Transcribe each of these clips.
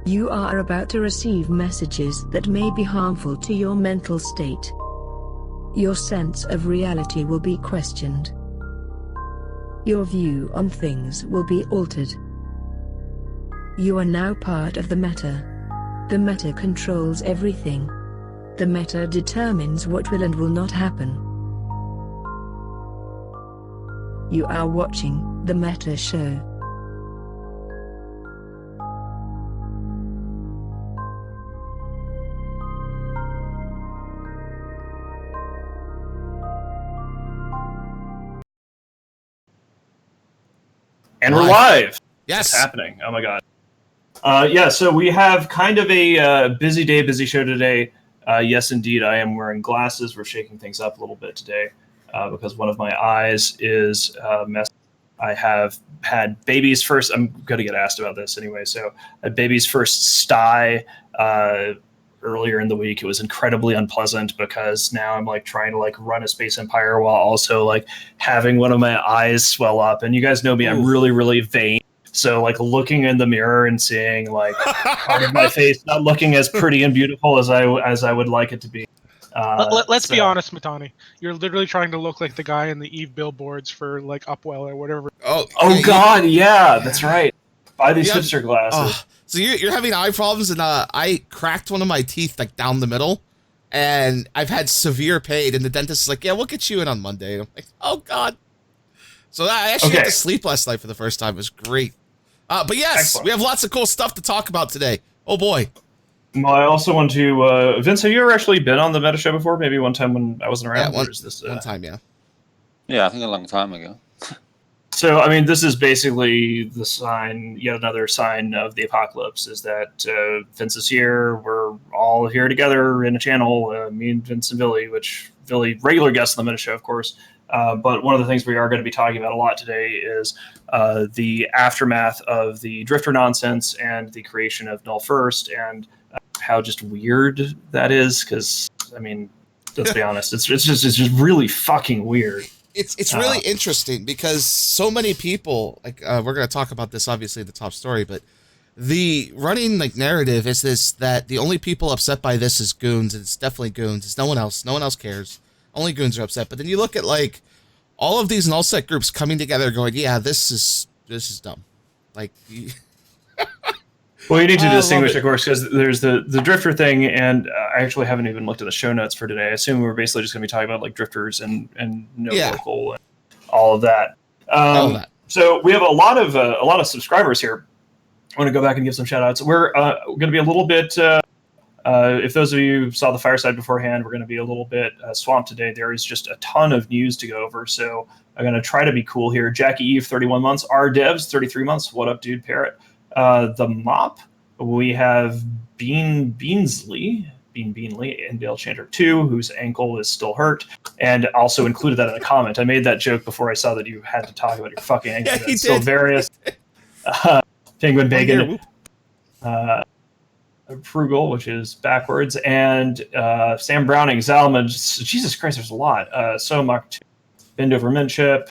You are about to receive messages that may be harmful to your mental state. Your sense of reality will be questioned. Your view on things will be altered. You are now part of the meta. The meta controls everything. The meta determines what will and will not happen. You are watching the Meta Show. And we're live. Yes. It's happening. Oh my God. Yeah, so we have kind of a busy day, busy show today. Yes, indeed, I am wearing glasses. We're shaking things up a little bit today because one of my eyes is messed. I have had baby's first. I'm going to get asked about this anyway. So I had baby's first sty earlier in the week. It was incredibly unpleasant because now I'm like trying to like run a space empire while also like having one of my eyes swell up. And you guys know me, I'm really, really vain. So like looking in the mirror and seeing like part of my face not looking as pretty and beautiful as I would like it to be. Let's be honest, Matani. You're literally trying to look like the guy in the Eve billboards for like Upwell or whatever. Oh God, yeah, that's right. Buy these hipster glasses. So you're having eye problems, and I cracked one of my teeth like down the middle, and I've had severe pain. And the dentist is like, "Yeah, we'll get you in on Monday." And I'm like, "Oh God!" So I actually had to sleep last night for the first time. It was great. But yes, excellent. We have lots of cool stuff to talk about today. Oh boy. Well, I also want to, Vince, have you ever actually been on the Meta Show before? Maybe one time when I wasn't around. Yeah, one time, yeah. Yeah, I think a long time ago. So, I mean, this is basically the sign, yet another sign of the apocalypse, is that Vince is here. We're all here together in a channel, me and Vince and Billy, which Billy, regular guest on the Meta Show, of course. But one of the things we are going to be talking about a lot today is the aftermath of the Drifter nonsense and the creation of Null First, and how just weird that is. Because, I mean, let's be honest, it's just really fucking weird. It's really interesting because so many people, like we're going to talk about this obviously in the top story, but the running like narrative is this, that the only people upset by this is goons, and it's definitely goons. It's no one else. No one else cares. Only goons are upset. But then you look at like all of these nullsec groups coming together going, yeah, this is dumb. Like, well, you need to distinguish, of course, because there's the drifter thing, and I actually haven't even looked at the show notes for today. I assume we're basically just going to be talking about like drifters and no local and all of that. So we have a lot of subscribers here. I want to go back and give some shout outs. We're going to be a little bit. If those of you saw the fireside beforehand, we're going to be a little bit swamped today. There is just a ton of news to go over, so I'm going to try to be cool here. Jackie Eve, 31 months. R Devs, 33 months. What up, dude? Parrot. The Mop. We have Beansley and Dale Chanter 2, whose ankle is still hurt, and also included that in a comment. I made that joke before I saw that you had to talk about your fucking ankle. Yeah, he still did. Various. Penguin Bacon. Frugal, which is backwards, and Sam Browning, Zalman. Jesus Christ, there's a lot. Somak 2, Bend Over Minchip,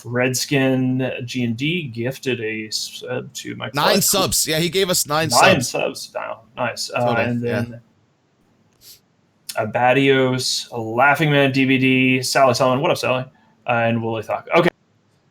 Redskin G&D gifted a sub to my 9 subs. Yeah, he gave us 9 subs. 9 subs. Wow, nice. And then Abadios, a Laughing Man DVD, Sally Solomon. What up, Sally? And Willie Thok. Okay.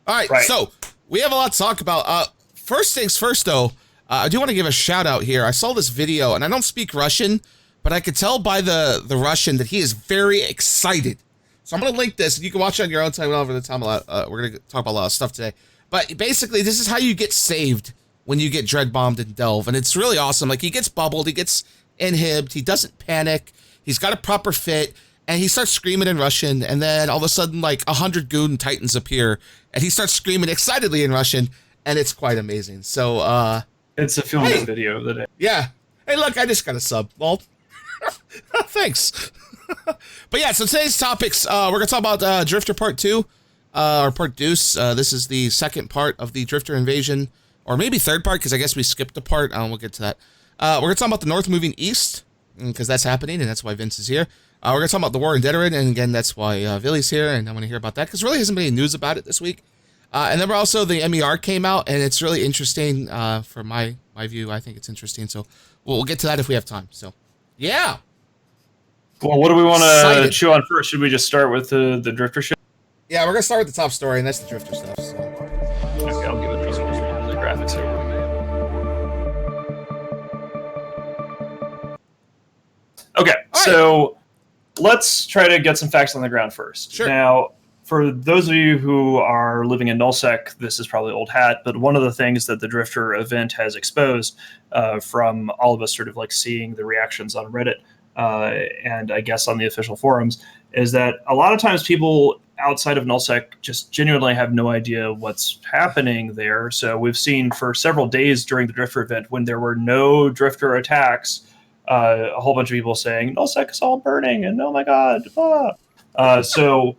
All right, so we have a lot to talk about. First things first, though. I do want to give a shout out here. I saw this video, and I don't speak Russian, but I could tell by the Russian that he is very excited. So I'm going to link this, and you can watch it on your own time. Over the time, we're going to talk about a lot of stuff today. But basically, this is how you get saved when you get dread bombed in Delve, and it's really awesome. Like, he gets bubbled, he gets inhibbed, he doesn't panic, he's got a proper fit, and he starts screaming in Russian, and then all of a sudden, like, 100 goon titans appear, and he starts screaming excitedly in Russian, and it's quite amazing. So, it's a feel-good video of the day. Yeah. Hey, look, I just got a sub, Walt. Thanks. But yeah, so today's topics, we're going to talk about Drifter Part 2, or Part Deuce. This is the second part of the Drifter invasion, or maybe third part, because I guess we skipped a part. We'll get to that. We're going to talk about the North moving east, because that's happening, and that's why Vince is here. We're going to talk about the war in Deterin, and again, that's why Villy's here, and I want to hear about that, because really hasn't been any news about it this week. And then we're also, the MER came out, and it's really interesting from my view. I think it's interesting, so we'll get to that if we have time. So, yeah. Well, what do we want to chew on first? Should we just start with the Drifter shit? Yeah, we're going to start with the top story, and that's the Drifter stuff. So. Okay, I'll give it the graphics over. Okay, so let's try to get some facts on the ground first. Sure. Now, for those of you who are living in nullsec, this is probably old hat, but one of the things that the Drifter event has exposed from all of us sort of like seeing the reactions on Reddit and I guess on the official forums is that a lot of times people outside of nullsec just genuinely have no idea what's happening there. So we've seen for several days during the Drifter event when there were no Drifter attacks, a whole bunch of people saying nullsec is all burning and oh my god. So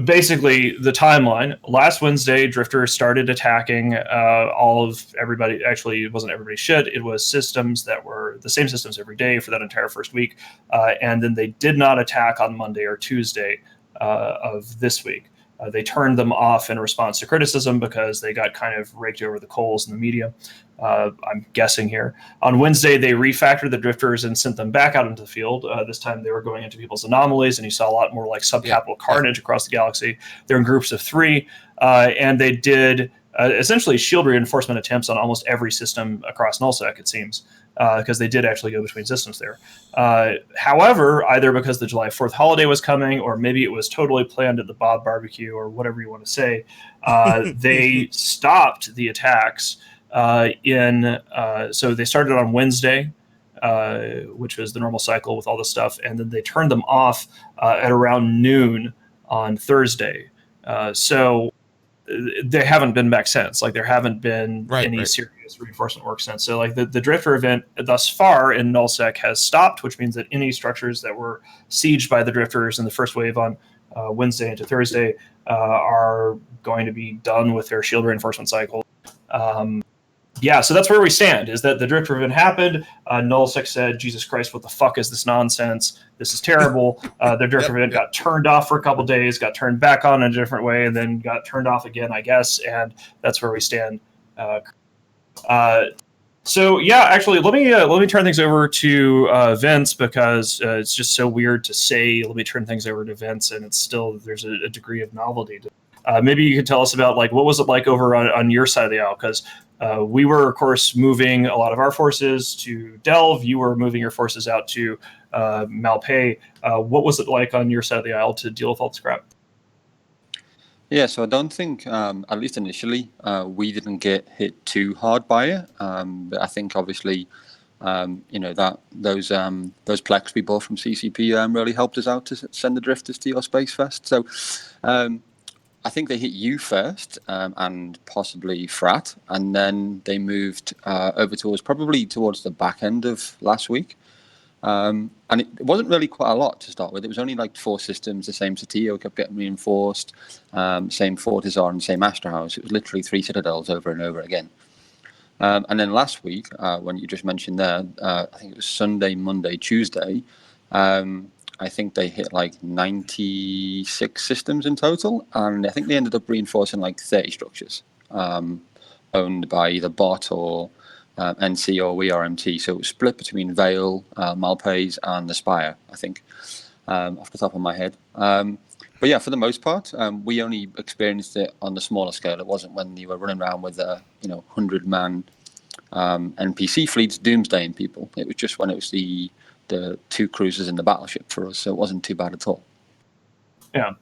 basically the timeline, last Wednesday Drifter started attacking all of everybody. Actually, it wasn't everybody shit, it was systems that were the same systems every day for that entire first week, and then they did not attack on Monday or Tuesday of this week. They turned them off in response to criticism because they got kind of raked over the coals in the media. I'm guessing here. On Wednesday, they refactored the Drifters and sent them back out into the field. This time they were going into people's anomalies, and you saw a lot more like subcapital carnage across the galaxy. They're in groups of 3, and they did essentially shield reinforcement attempts on almost every system across nullsec, it seems, because they did actually go between systems there. However, either because the July 4th holiday was coming, or maybe it was totally planned at the Bob barbecue, or whatever you want to say, they stopped the attacks so they started on Wednesday, which was the normal cycle with all this stuff, and then they turned them off at around noon on Thursday. So they haven't been back since. Like there haven't been any serious reinforcement work since. So like the Drifter event thus far in nullsec has stopped, which means that any structures that were sieged by the Drifters in the first wave on Wednesday into Thursday are going to be done with their shield reinforcement cycle. Yeah, so that's where we stand, is that the Drifter event happened. Nullsec said, Jesus Christ, what the fuck is this nonsense? This is terrible. The Drifter event got turned off for a couple days, got turned back on in a different way, and then got turned off again, I guess, and that's where we stand. So yeah, actually, let me turn things over to Vince, because it's just so weird to say, let me turn things over to Vince, and it's still, there's a degree of novelty to maybe you could tell us about like what was it like over on your side of the aisle, because we were, of course, moving a lot of our forces to Delve. You were moving your forces out to Malpay. What was it like on your side of the aisle to deal with all this crap? Yeah, so I don't think, at least initially, we didn't get hit too hard by it. But I think obviously, that those plex we bought from CCP really helped us out to send the Drifters to your Space Fest. So I think they hit you first, and possibly Frat, and then they moved over to us probably towards the back end of last week. And it wasn't really quite a lot to start with. It was only like 4 systems. The same Satio kept getting reinforced, same Fortizar and same Astra House. It was literally 3 Citadels over and over again. And then last week, when you just mentioned there, I think it was Sunday, Monday, Tuesday, I think they hit like 96 systems in total, and I think they ended up reinforcing like 30 structures owned by either bot or NC or WRMT. So it was split between Vale, Malpays, and the Spire, I think, off the top of my head. But yeah, for the most part, we only experienced it on the smaller scale. It wasn't when you were running around with 100-man NPC fleets doomsdaying people. It was just when it was the 2 cruisers in the battleship for us, so it wasn't too bad at all. Yeah.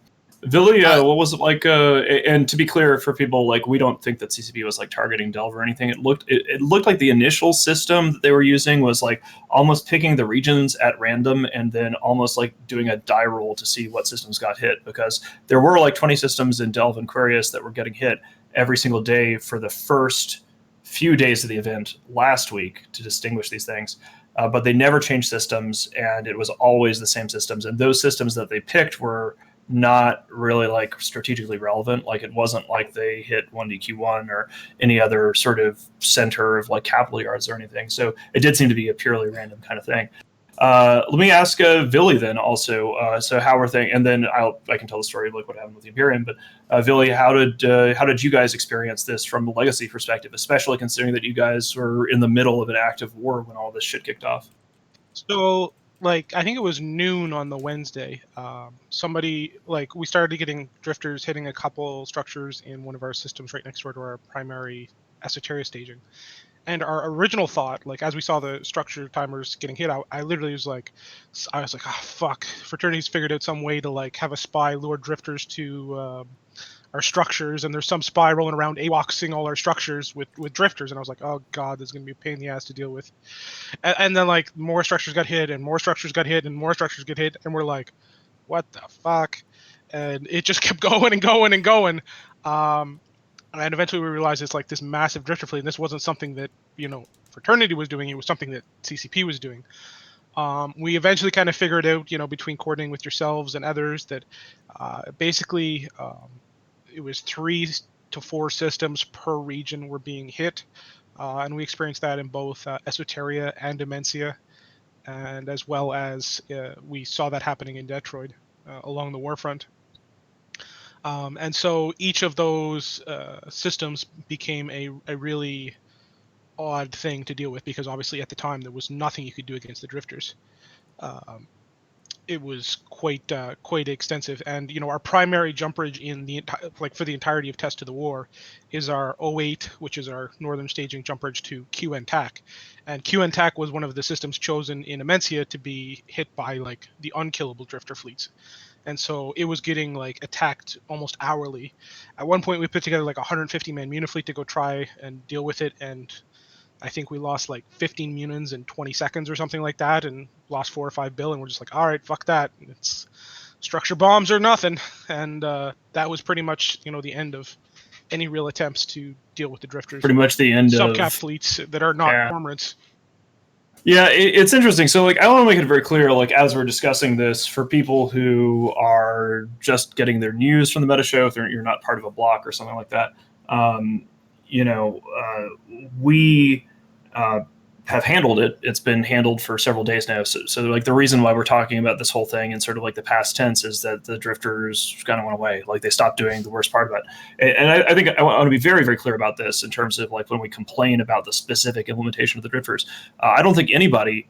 Villy, what was it like? And to be clear for people, like, we don't think that CCP was like targeting Delve or anything. It looked like the initial system that they were using was like almost picking the regions at random and then almost like doing a die roll to see what systems got hit, because there were like 20 systems in Delve and Aquarius that were getting hit every single day for the first few days of the event last week to distinguish these things. But they never changed systems, and it was always the same systems. And those systems that they picked were not really like strategically relevant. Like it wasn't like they hit 1DQ1 or any other sort of center of like capital yards or anything. So it did seem to be a purely random kind of thing. Let me ask Villy then also. So how are things? And then I can tell the story of like what happened with the Imperium. But Villy, how did you guys experience this from a legacy perspective, especially considering that you guys were in the middle of an active war when all this shit kicked off? So, like, I think it was noon on the Wednesday. We started getting drifters hitting a couple structures in one of our systems right next door to our primary esoteria staging. And our original thought, like as we saw the structure timers getting hit, I literally was like, oh fuck, fraternity's figured out some way to like have a spy lure drifters to our structures, and there's some spy rolling around AWACSing all our structures with drifters, and I was like, oh god, this is gonna be a pain in the ass to deal with. And then like more structures got hit, and more structures got hit, and more structures get hit, and we're like, what the fuck? And it just kept going and going and going. And eventually we realized it's like this massive drifter fleet, and this wasn't something that fraternity was doing; it was something that CCP was doing. We eventually kind of figured out, between coordinating with yourselves and others, that basically it was 3 to 4 systems per region were being hit, and we experienced that in both Esoteria and Demencia, and as well as we saw that happening in Detroit along the warfront. And so each of those systems became a really odd thing to deal with, because obviously at the time there was nothing you could do against the drifters. Um, it was quite extensive, and our primary jumperage in the for the entirety of Test of the War is our 08, which is our northern staging jumperage to QN TAC, and QN TAC was one of the systems chosen in Amencia to be hit by like the unkillable drifter fleets. And so it was getting like attacked almost hourly. At one point, we put together like a 150-man Munifleet to go try and deal with it, and I think we lost like 15 Munins in 20 seconds or something like that, and lost 4 or 5 bill, and we're just like, all right, fuck that. It's structure bombs or nothing, and that was pretty much the end of any real attempts to deal with the drifters. Pretty much the end of subcap fleets that are not cormorants. Yeah, it's interesting. So, like, I want to make it very clear, like, as we're discussing this, for people who are just getting their news from the Meta Show, if you're not part of a block or something like that, we have handled it. It's been handled for several days now. So, like, the reason why we're talking about this whole thing in sort of like the past tense is that the drifters kind of went away. Like, they stopped doing the worst part about it. And I think I want to be very, very clear about this in terms of like when we complain about the specific implementation of the drifters. I don't think anybody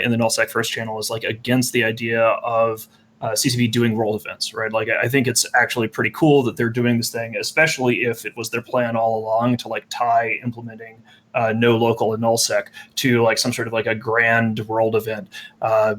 in the nullsec first channel is like against the idea of CCP doing world events, right? Like, I think it's actually pretty cool that they're doing this thing, especially if it was their plan all along to like tie implementing no local and nullsec to like some sort of like a grand world event. I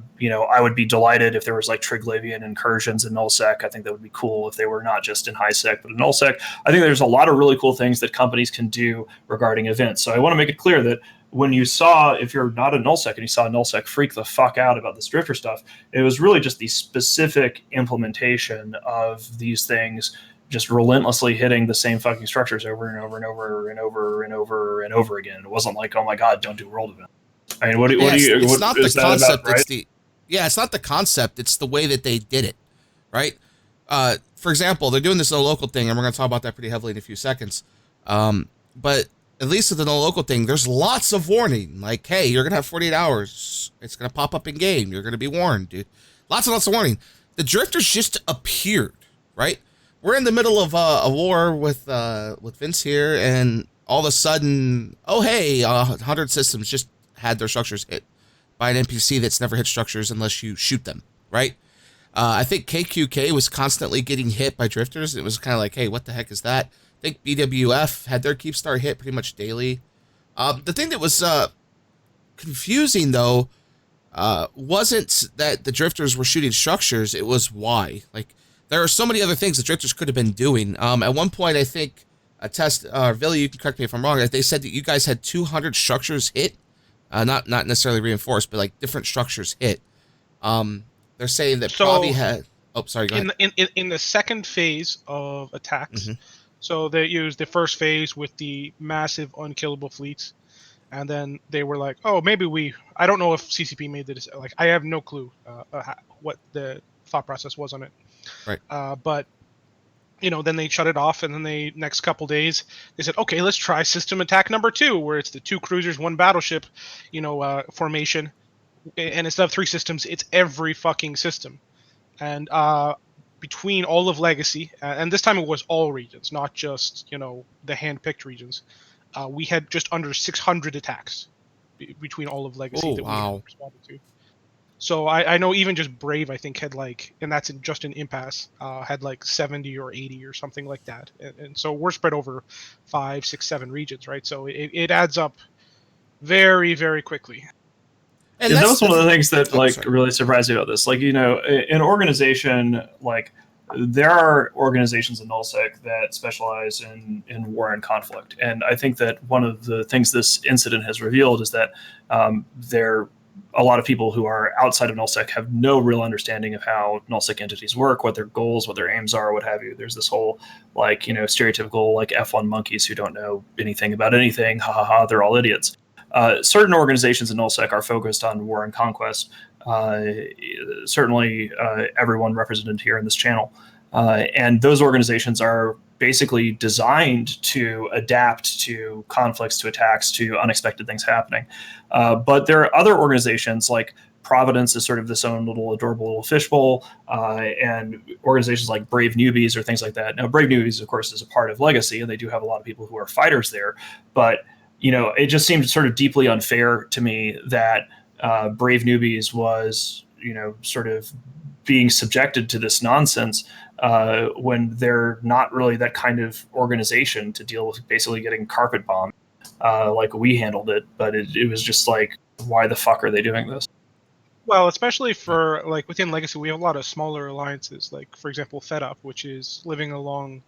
would be delighted if there was like Triglavian incursions in nullsec. I think that would be cool if they were not just in highsec but in nullsec. I think there's a lot of really cool things that companies can do regarding events. So I want to make it clear that when you saw, if you're not a nullsec and you saw nullsec freak the fuck out about this drifter stuff, it was really just the specific implementation of these things just relentlessly hitting the same fucking structures over and over and over and over and over and over again. It wasn't like, oh my god, don't do world event. I mean, it's not the concept. About, right? It's not the concept. It's the way that they did it, right? For example, they're doing this no local thing, and we're going to talk about that pretty heavily in a few seconds. But at least with the no local thing, there's lots of warning. Like, hey, you're going to have 48 hours. It's going to pop up in game. You're going to be warned, dude. Lots and lots of warning. The drifters just appeared, right? We're in the middle of a war with Vince here, and all of a sudden, oh, hey, 100 systems just had their structures hit by an NPC that's never hit structures unless you shoot them, right? I think KQK was constantly getting hit by drifters. It was kind of like, hey, what the heck is that? I think BWF had their Keepstar hit pretty much daily. The thing that was confusing, though, wasn't that the drifters were shooting structures. It was why. Like, there are so many other things the drifters could have been doing. At one point, I think, Villy, you can correct me if I'm wrong, they said that you guys had 200 structures hit. Not necessarily reinforced, but like different structures hit. They're saying that Bobby had... Oh, sorry, go ahead. In the second phase of attacks, mm-hmm. So they used the first phase with the massive unkillable fleets, and then they were like, oh, maybe I don't know if CCP made the decision. Like, I have no clue what the thought process was on it. Right. But, then they shut it off, and then the next couple days, they said, okay, let's try system attack number 2, where it's the 2 cruisers, 1 battleship, formation and instead of 3 systems, it's every fucking system. And between all of Legacy, and this time it was all regions, not just the hand-picked regions, we had just under 600 attacks between all of Legacy that we had responded to. So I know even just Brave, I think, had and that's just in Impasse, had 70 or 80 or something like that. And so we're spread over 5, 6, 7 regions, right? So it adds up very, very quickly. And that was one of the things that really surprised me about this. An organization there are organizations in nullsec that specialize in war and conflict, and I think that one of the things this incident has revealed is that a lot of people who are outside of nullsec have no real understanding of how nullsec entities work, what their goals, what their aims are, what have you. There's this whole stereotypical F1 monkeys who don't know anything about anything. Ha ha ha! They're all idiots. Certain organizations in nullsec are focused on war and conquest. Certainly, everyone represented here in this channel, and those organizations are basically designed to adapt to conflicts, to attacks, to unexpected things happening. But there are other organizations like Providence is sort of this own little adorable little fishbowl, and organizations like Brave Newbies or things like that. Now, Brave Newbies, of course, is a part of Legacy, and they do have a lot of people who are fighters there. But it just seemed sort of deeply unfair to me that Brave Newbies was, sort of being subjected to this nonsense when they're not really that kind of organization to deal with basically getting carpet bombed like we handled it. But it was just why the fuck are they doing this? Well, especially for within Legacy, we have a lot of smaller alliances, for example, FedUp, which is living along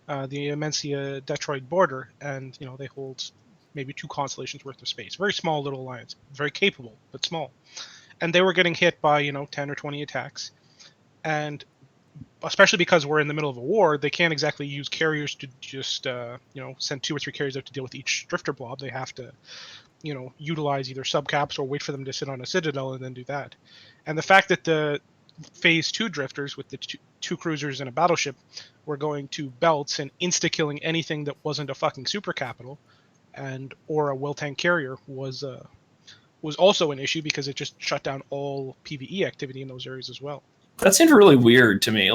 the Imensia Detroit border, and they hold maybe 2 constellations worth of space. Very small little alliance, very capable, but small. And they were getting hit by 10 or 20 attacks, and especially because we're in the middle of a war, they can't exactly use carriers to just send 2 or 3 carriers out to deal with each drifter blob. They have to utilize either subcaps or wait for them to sit on a citadel and then do that. And the fact that the phase 2 drifters with the 2 cruisers and a battleship were going to belts and insta-killing anything that wasn't a fucking super capital or a well-tanked carrier was also an issue, because it just shut down all PvE activity in those areas as well. That seemed really weird to me.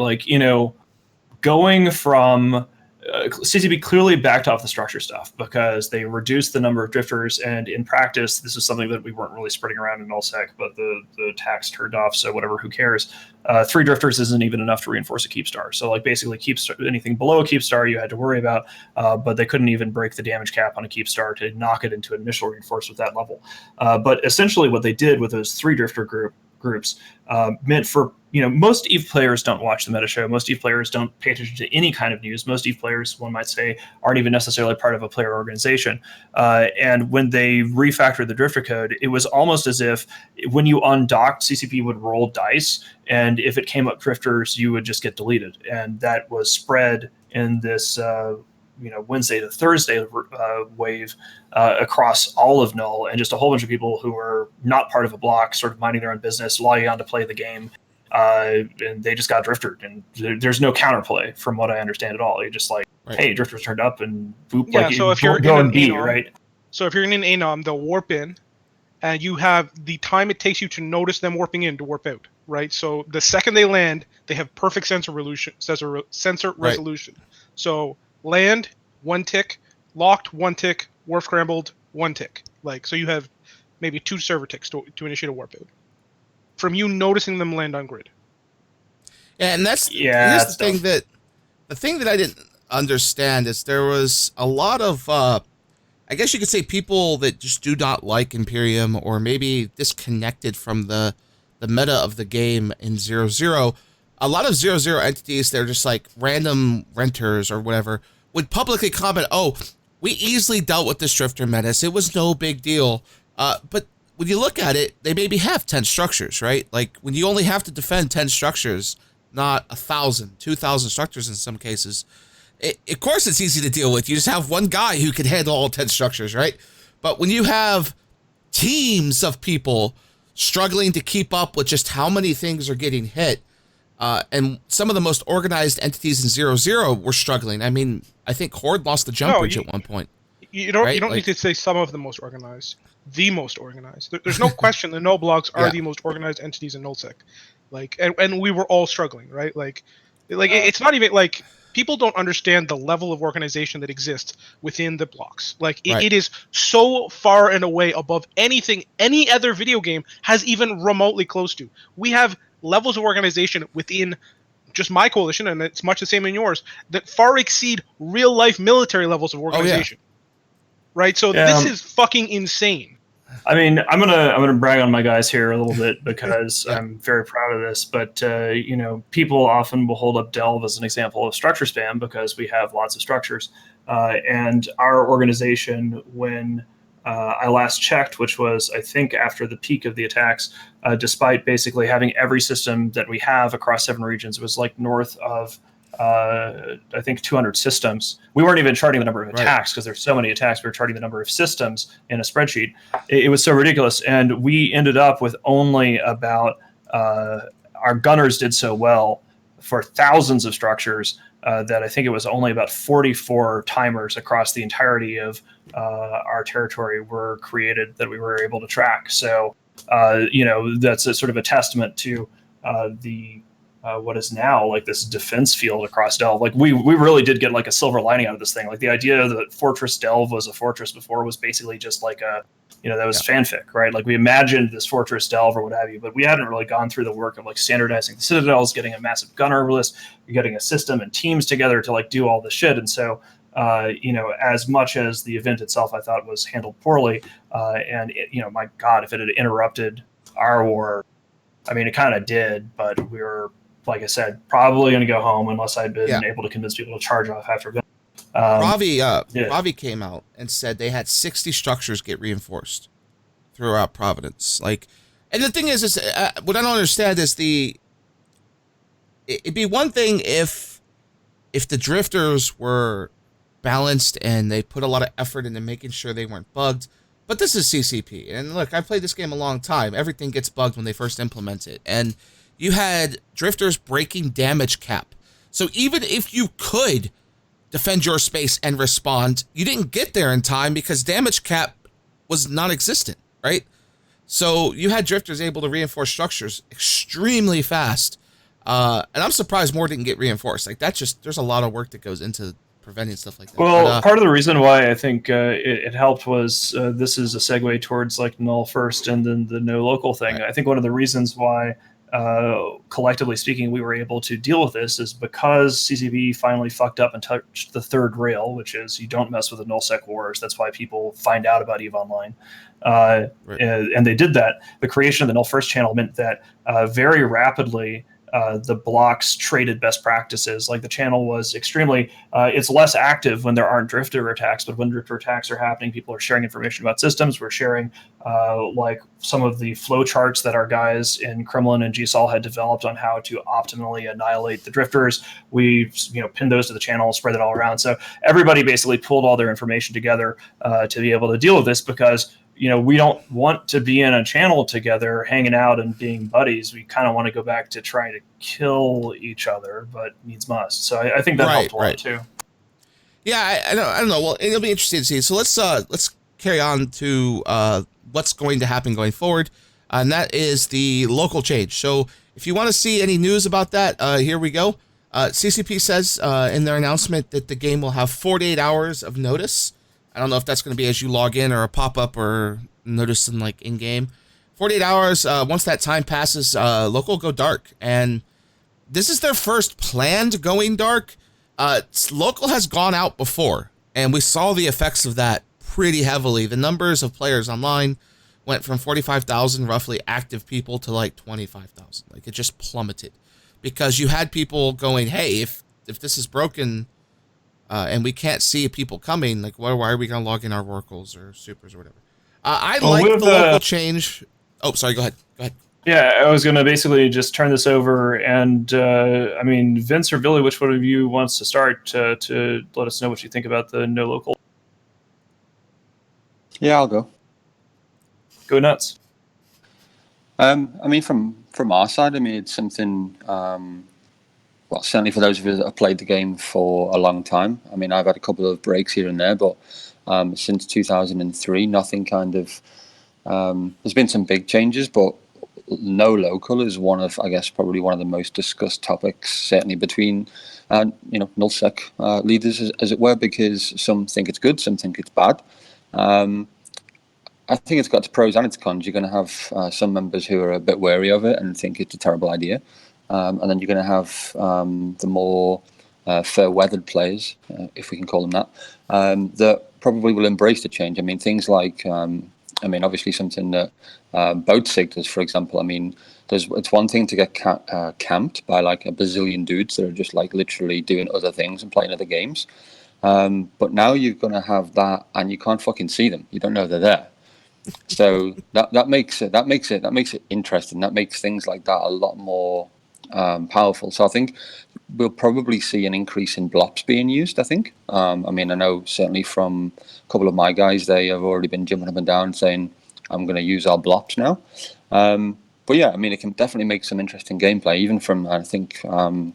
Going from CCP clearly backed off the structure stuff because they reduced the number of drifters, and in practice, this is something that we weren't really spreading around in nullsec, but the tax turned off, so whatever, who cares? 3 drifters isn't even enough to reinforce a keep star. So basically anything below a keep star you had to worry about, but they couldn't even break the damage cap on a keep star to knock it into initial reinforce with that level. But essentially what they did with those 3 drifter groups meant for most EVE players don't watch the meta show. Most EVE players don't pay attention to any kind of news. Most EVE players, one might say, aren't even necessarily part of a player organization. And when they refactored the drifter code, it was almost as if when you undocked, CCP would roll dice, and if it came up drifters, you would just get deleted. And that was spread in this Wednesday to Thursday wave across all of Null, and just a whole bunch of people who were not part of a block, sort of minding their own business, logging on to play the game. And they just got drifted, and there's no counterplay from what I understand at all. You're just hey, drifters turned up and boop. Yeah, so if you're in an ANOM, right? So if you're in an ANOM, they'll warp in, and you have the time it takes you to notice them warping in to warp out, right? So the second they land, they have perfect sensor resolution. So land, 1 tick, locked, 1 tick, warp scrambled, 1 tick. So you have maybe 2 server ticks to initiate a warp out from you noticing them land on grid. Yeah, and here's the thing that I didn't understand is there was a lot of I guess you could say people that just do not like Imperium, or maybe disconnected from the meta of the game in 0-0. A lot of 0-0 entities, they're just random renters or whatever, would publicly comment, "Oh, we easily dealt with this drifter menace. It was no big deal." But when you look at it, they maybe have 10 structures, right? When you only have to defend 10 structures, not 1,000, 2,000 structures in some cases, of course it's easy to deal with. You just have one guy who can handle all 10 structures, right? But when you have teams of people struggling to keep up with just how many things are getting hit, and some of the most organized entities in 0-0 were struggling. I mean, I think Horde lost the jump bridge at one point. You don't right? need to say some of the most organized. The most organized. There's no question the null blogs are the most organized entities in nullsec. Like, and we were all struggling, right? Like it's not even like people don't understand the level of organization that exists within the blocks. Like it is so far and away above anything any other video game has even remotely close to. We have levels of organization within just my coalition, and it's much the same in yours, that far exceed real life military levels of organization. Right? So this is fucking insane. I mean, I'm gonna brag on my guys here a little bit because I'm very proud of this. But people often will hold up Delve as an example of structure spam because we have lots of structures. And our organization, when I last checked, which was I think after the peak of the attacks, despite basically having every system that we have across 7 regions, was like north of I think 200 systems. We weren't even charting the number of attacks because there's so many attacks. We were charting the number of systems in a spreadsheet. It was so ridiculous. And we ended up with only about, our gunners did so well for thousands of structures that I think it was only about 44 timers across the entirety of our territory were created that we were able to track. So, that's a sort of a testament to the what is now like this defense field across Delve. Like we really did get like a silver lining out of this thing. Like the idea that Fortress Delve was a fortress before was basically just like that was fanfic, right? Like we imagined this Fortress Delve or what have you, but we hadn't really gone through the work of like standardizing the citadels, getting a massive gunner list, getting a system and teams together to like do all this shit. And so, as much as the event itself I thought was handled poorly, my God, if it had interrupted our war, I mean, it kind of did, but we were, like I said, probably going to go home unless I'd been able to convince people to charge off after. Ravi came out and said they had 60 structures get reinforced throughout Providence. And the thing is what I don't understand is it'd be one thing if the drifters were balanced and they put a lot of effort into making sure they weren't bugged. But this is CCP. And look, I played this game a long time. Everything gets bugged when they first implement it. And you had drifters breaking damage cap. So even if you could defend your space and respond, you didn't get there in time because damage cap was non-existent, right? So you had drifters able to reinforce structures extremely fast. And I'm surprised more didn't get reinforced. There's a lot of work that goes into preventing stuff like that. Well, part of the reason why I think it helped was this is a segue towards like null first and then the no local thing. Right. I think one of the reasons why collectively speaking we were able to deal with this is because CCP finally fucked up and touched the third rail, which is you don't mess with the nullsec wars. That's why people find out about EVE Online. Right. And they did that. The creation of the null first channel meant that very rapidly the blocks traded best practices. Like the channel was extremely, it's less active when there aren't drifter attacks, but when drifter attacks are happening, people are sharing information about systems. We're sharing like some of the flow charts that our guys in Kremlin and GSOL had developed on how to optimally annihilate the drifters. We pinned those to the channel, spread it all around. So everybody basically pulled all their information together to be able to deal with this because we don't want to be in a channel together, hanging out and being buddies. We kind of want to go back to trying to kill each other, but needs must. So I think that helped a lot too. Yeah, I don't know. Well, it'll be interesting to see. So let's carry on to what's going to happen going forward, and that is the local change. So if you want to see any news about that, here we go. CCP says in their announcement that the game will have 48 hours of notice. I don't know if that's going to be as you log in or a pop-up or notice in like in-game. 48 hours, once that time passes, local go dark. And this is their first planned going dark. Local has gone out before, and we saw the effects of that pretty heavily. The numbers of players online went from 45,000 roughly active people to like 25,000. Like it just plummeted because you had people going, hey, if this is broken, and we can't see people coming, like why are we going to log in our Oracles or Supers or whatever? I like the local change. Oh, sorry, go ahead. Yeah, I was going to basically just turn this over, and I mean, Vince or Billy, which one of you wants to start to let us know what you think about the no local? Yeah, I'll go. Go nuts. I mean, from our side, I mean, it's something. well, certainly for those of us that have played the game for a long time. I mean, I've had a couple of breaks here and there, but since 2003, nothing kind of. There's been some big changes, but no local is one of, I guess, probably one of the most discussed topics, certainly between, nullsec leaders, as it were, because some think it's good, some think it's bad. I think it's got its pros and its cons. You're going to have some members who are a bit wary of it and think it's a terrible idea. And then you're going to have the more fair-weathered players, if we can call them that, that probably will embrace the change. I mean, things like, obviously something that Boatsig does, for example. I mean, it's one thing to get camped by like a bazillion dudes that are just like literally doing other things and playing other games. But now you're going to have that, and you can't fucking see them. You don't know they're there. So that makes it interesting. That makes things like that a lot more powerful. So I think we'll probably see an increase in blops being used. I think. I know certainly from a couple of my guys, they have already been jumping up and down saying, "I'm going to use our blops now." But yeah, I mean, it can definitely make some interesting gameplay. Even from, I think I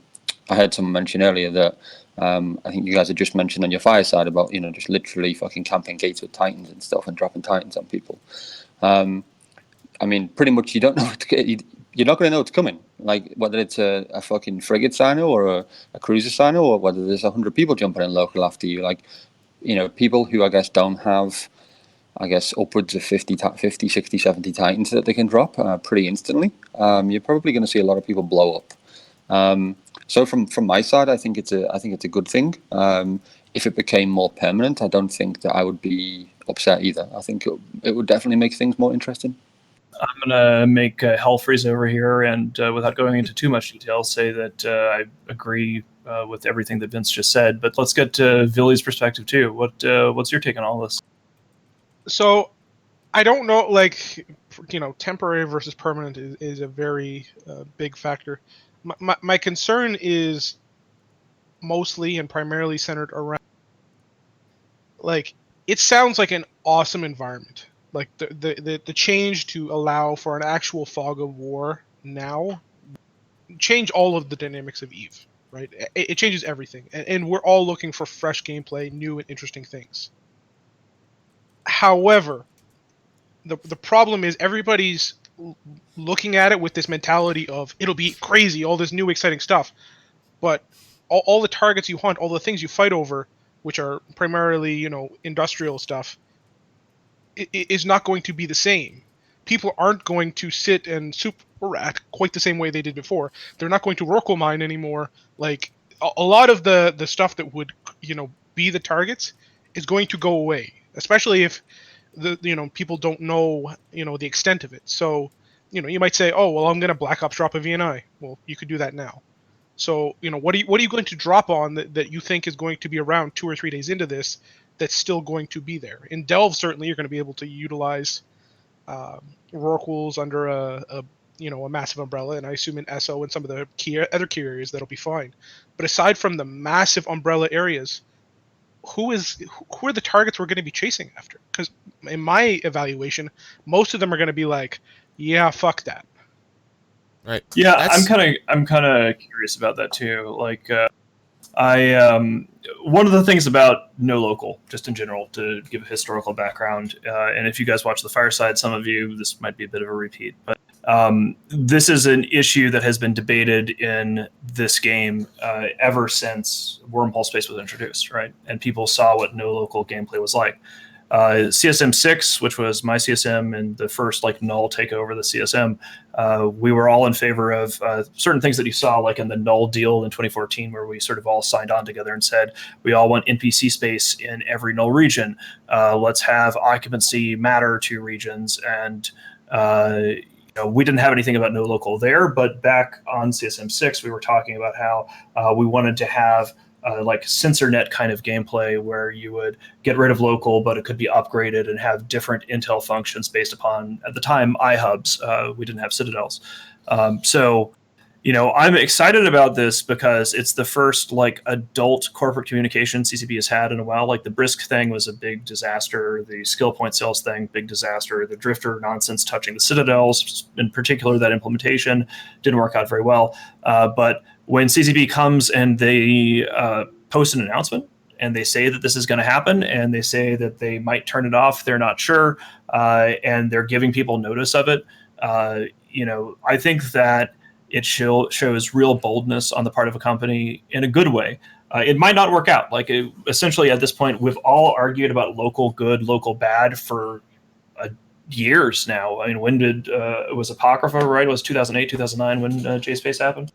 heard someone mention earlier that. I think you guys had just mentioned on your fireside about, just literally fucking camping gates with Titans and stuff and dropping Titans on people. Pretty much you don't know you're not going to know what's coming. Like whether it's a fucking frigate signer or a cruiser signer, or whether there's 100 people jumping in local after you. Like, people who I guess don't have, upwards of 50, 60, 70 Titans that they can drop pretty instantly. You're probably going to see a lot of people blow up. So from my side, I think it's a good thing. If it became more permanent, I don't think that I would be upset either. I think it would definitely make things more interesting. I'm going to make Hellfreeze over here, and without going into too much detail, say that I agree with everything that Vince just said. But let's get to Villy's perspective too. What's your take on all this? So, I don't know, temporary versus permanent is a very big factor. My concern is mostly and primarily centered around, it sounds like an awesome environment. Like the change to allow for an actual fog of war now change all of the dynamics of EVE, right? It changes everything, and we're all looking for fresh gameplay, new and interesting things. However, the problem is everybody's looking at it with this mentality of it'll be crazy, all this new exciting stuff, but all the targets you hunt, all the things you fight over, which are primarily industrial stuff, is not going to be the same. People aren't going to sit and super rat quite the same way they did before. They're not going to Rorqual mine anymore. Like a lot of the stuff that would be the targets is going to go away, especially if the people don't know the extent of it. So you might say, oh well, I'm going to Black Ops drop a VNI. Well, you could do that now. So what are you going to drop on that you think is going to be around 2 or 3 days into this that's still going to be there? In Delve, certainly you're going to be able to utilize Rorquals under a massive umbrella, and I assume in SO and some of the other key areas that'll be fine. But aside from the massive umbrella areas, who are the targets we're going to be chasing after? Because in my evaluation, most of them are going to be like, yeah, fuck that. Right. Yeah, I'm kind of curious about that too. Like, one of the things about no local, just in general, to give a historical background, and if you guys watch the Fireside, some of you, this might be a bit of a repeat, but this is an issue that has been debated in this game ever since Wormhole Space was introduced, right? And people saw what no local gameplay was like. CSM 6, which was my CSM and the first null takeover the CSM, we were all in favor of certain things that you saw like in the null deal in 2014, where we sort of all signed on together and said we all want NPC space in every null region. Let's have occupancy matter to regions, and we didn't have anything about no local there, but back on CSM 6 we were talking about how we wanted to have sensor net kind of gameplay where you would get rid of local, but it could be upgraded and have different intel functions based upon, at the time, iHubs. We didn't have citadels. So I'm excited about this because it's the first adult corporate communication CCP has had in a while. Like the Brisk thing was a big disaster. The skill point sales thing, big disaster. The Drifter nonsense touching the citadels, in particular, that implementation didn't work out very well. But when CCP comes and they post an announcement and they say that this is going to happen and they say that they might turn it off, they're not sure, and they're giving people notice of it, I think that it shows real boldness on the part of a company in a good way. It might not work out. Essentially at this point, we've all argued about local good, local bad for years now. I mean, when did it was Apocrypha, right? It was 2008, 2009 when JSpace happened.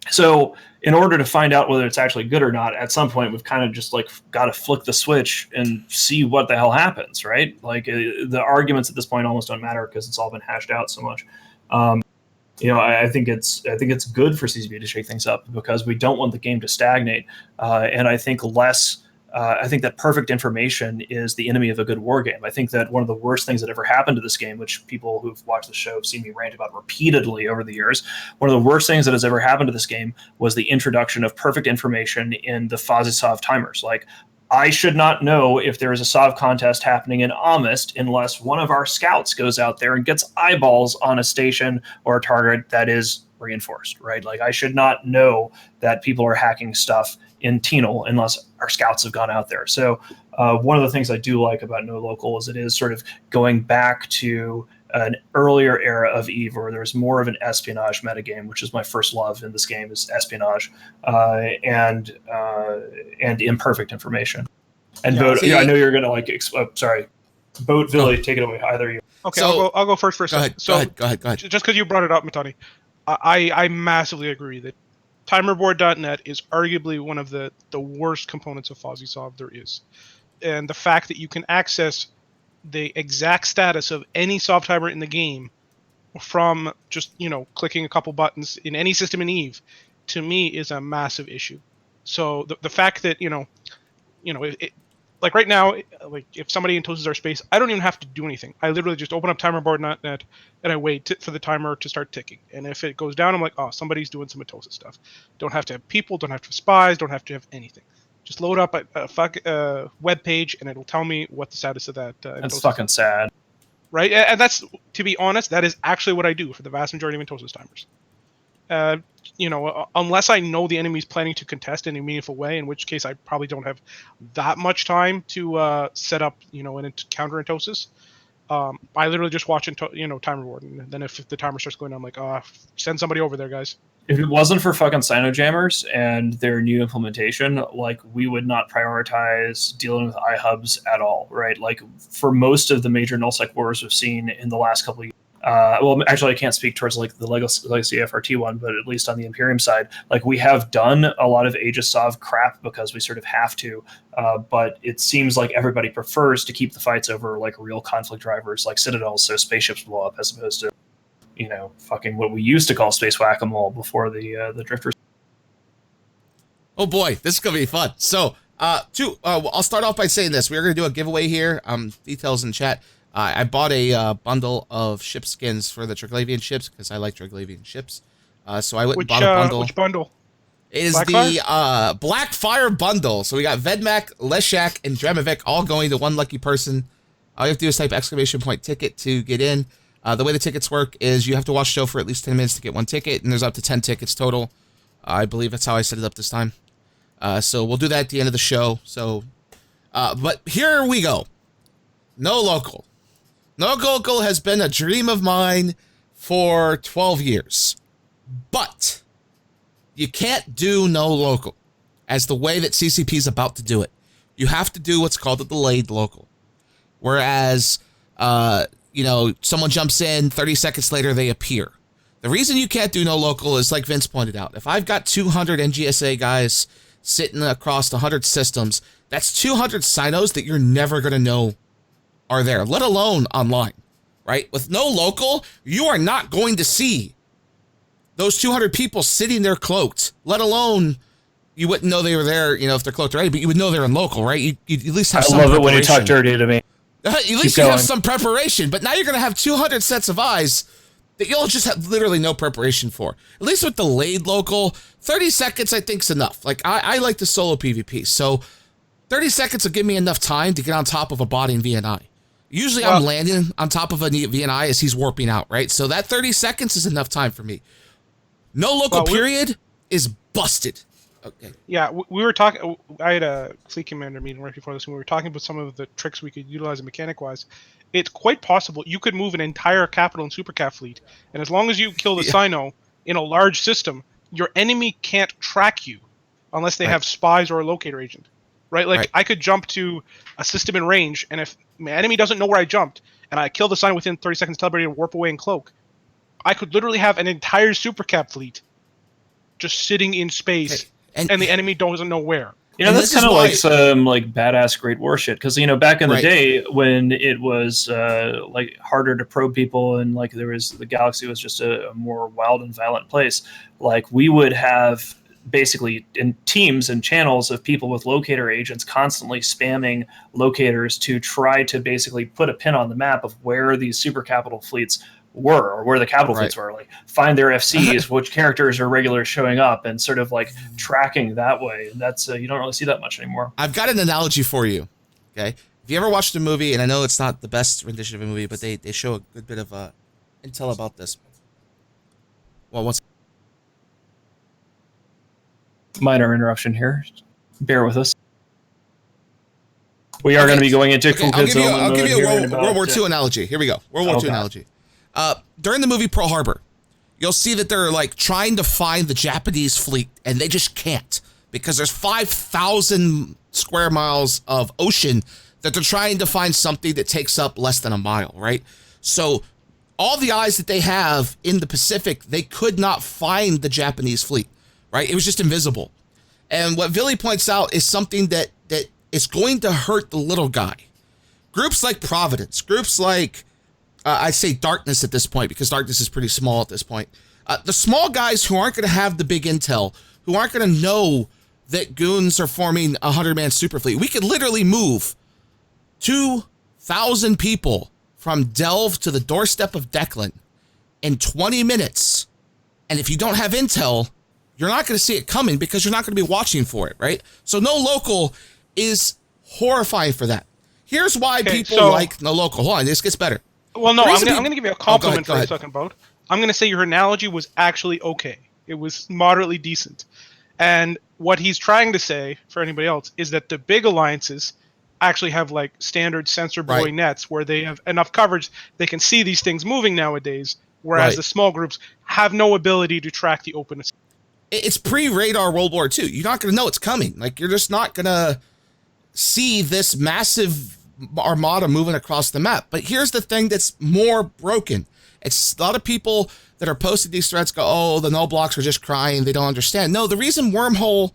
So in order to find out whether it's actually good or not, at some point we've kind of just got to flick the switch and see what the hell happens, right? The arguments at this point almost don't matter because it's all been hashed out so much. I think it's good for CCP to shake things up because we don't want the game to stagnate, and I think that perfect information is the enemy of a good war game. I think that one of the worst things that ever happened to this game, which people who've watched the show have seen me rant about repeatedly over the years, one of the worst things that has ever happened to this game was the introduction of perfect information in the FozzieSov timers. I should not know if there is a SOV contest happening in Amist unless one of our scouts goes out there and gets eyeballs on a station or a target that is reinforced, right? I should not know that people are hacking stuff in Tenal unless our scouts have gone out there. So one of the things I do like about No Local is it is sort of going back to an earlier era of EVE where there's more of an espionage metagame, which is my first love in this game is espionage, and imperfect information. And Boat, I know you're gonna sorry, Boat, Billy, take it away. Either you. Okay, so, I'll go first for a second. Go ahead. Just because you brought it up, Matani, I massively agree that timerboard.net is arguably one of the worst components of FozzieSov there is, and the fact that you can access the exact status of any SOV timer in the game from just clicking a couple buttons in any system in EVE, to me is a massive issue. So the fact that right now, if somebody intoses our space, I don't even have to do anything. I literally just open up timerboard.net and I wait for the timer to start ticking. And if it goes down, I'm like, oh, somebody's doing some Atosa stuff. Don't have to have people, don't have to have spies, don't have to have anything. Just load up a web page and it'll tell me what the status of that. That's fucking sad, right? And that's, to be honest, that is actually what I do for the vast majority of Atosa's timers. Unless I know the enemy's planning to contest in a meaningful way, in which case I probably don't have that much time to set up, an counter Atosis. I literally just watch timer board, and then if the timer starts going, I'm like, send somebody over there, guys. If it wasn't for fucking Sinojammers and their new implementation, we would not prioritize dealing with iHubs at all, right? For most of the major nullsec wars we've seen in the last couple of years, well, actually, I can't speak towards the legacy FRT one, but at least on the Imperium side, we have done a lot of Aegis Sov crap because we sort of have to. But it seems like everybody prefers to keep the fights over real conflict drivers like Citadels, so spaceships blow up, as opposed to fucking what we used to call space whack-a-mole before the drifters. Oh boy, this is gonna be fun. So, I'll start off by saying this: we're gonna do a giveaway here. Details in chat. I bought a bundle of ship skins for the Triglavian ships because I like Triglavian ships. So I went and bought a bundle. Which bundle? It is the Blackfire bundle. So we got Vedmak, Leshak, and Dremovic all going to one lucky person. All you have to do is type !ticket to get in. The way the tickets work is you have to watch the show for at least 10 minutes to get one ticket, and there's up to 10 tickets total. I believe that's how I set it up this time. So we'll do that at the end of the show. So, but here we go. No Local. No Local has been a dream of mine for 12 years. But you can't do No Local as the way that CCP is about to do it. You have to do what's called a delayed local. Whereas, someone jumps in, 30 seconds later they appear. The reason you can't do No Local is like Vince pointed out. If I've got 200 NGSA guys sitting across 100 systems, that's 200 Sinos that you're never going to know are there, let alone online, right? With No Local, you are not going to see those 200 people sitting there cloaked, let alone you wouldn't know they were there, if they're cloaked already, but you would know they're in local, right? You at least have some preparation. I love it when you talk dirty to me. At least you have some preparation, but now you're going to have 200 sets of eyes that you'll just have literally no preparation for. At least with delayed local, 30 seconds I think is enough. I like the solo PvP, so 30 seconds will give me enough time to get on top of a bot in VNI. Usually I'm landing on top of a VNI as he's warping out, right? So that 30 seconds is enough time for me. No local period is busted. Okay. Yeah, we were talking. I had a fleet commander meeting right before this, and we were talking about some of the tricks we could utilize mechanic-wise. It's quite possible you could move an entire capital and supercat fleet, and as long as you kill the Sino in a large system, your enemy can't track you unless they have spies or a locator agent, right? Like I could jump to a system in range, and if my enemy doesn't know where I jumped, and I kill the Sino within 30 seconds, teleporting and warp away and cloak, I could literally have an entire supercat fleet just sitting in space, and the enemy doesn't know where. You know, that's kind of like some like badass Great War shit. Because, you know, back in the day when it was like harder to probe people and like the galaxy was just a more wild and violent place, like we would have basically in teams and channels of people with locator agents constantly spamming locators to try to basically put a pin on the map of where these super capital fleets were, or where the capital fleets were, like find their FCs, which characters are regular showing up, and sort of like tracking that way. And that's you don't really see that much anymore. I've got an analogy for you. Okay, if you ever watched a movie, and I know it's not the best rendition of a movie, but they show a good bit of intel about this. Well, what's minor interruption here? Bear with us. We are going to be going into I'll give you a World War II analogy. Here we go. World War II analogy. During the movie Pearl Harbor, you'll see that they're like trying to find the Japanese fleet, and they just can't because there's 5,000 square miles of ocean that they're trying to find something that takes up less than a mile, right? So all the eyes that they have in the Pacific, they could not find the Japanese fleet, right? It was just invisible. And what Billy points out is something that is going to hurt the little guy. Groups like Providence, groups like I'd say Darkness at this point, because Darkness is pretty small at this point. The small guys who aren't going to have the big intel, who aren't going to know that goons are forming a 100-man super fleet. We could literally move 2,000 people from Delve to the doorstep of Declan in 20 minutes. And if you don't have intel, you're not going to see it coming because you're not going to be watching for it, right? So no local is horrifying for that. Here's why people like no local. Hold on, this gets better. Well, no, I'm going to give you a compliment for a second, Boat. I'm going to say your analogy was actually okay. It was moderately decent. And what he's trying to say, for anybody else, is that the big alliances actually have like standard sensor buoy nets where they have enough coverage, they can see these things moving nowadays, whereas the small groups have no ability to track the openness. It's pre-radar World War II. You're not going to know it's coming. Like, you're just not going to see this massive armada moving across the map. But here's the thing that's more broken. It's a lot of people that are posting these threads go, oh, the no blocks are just crying. They don't understand. No, the reason Wormhole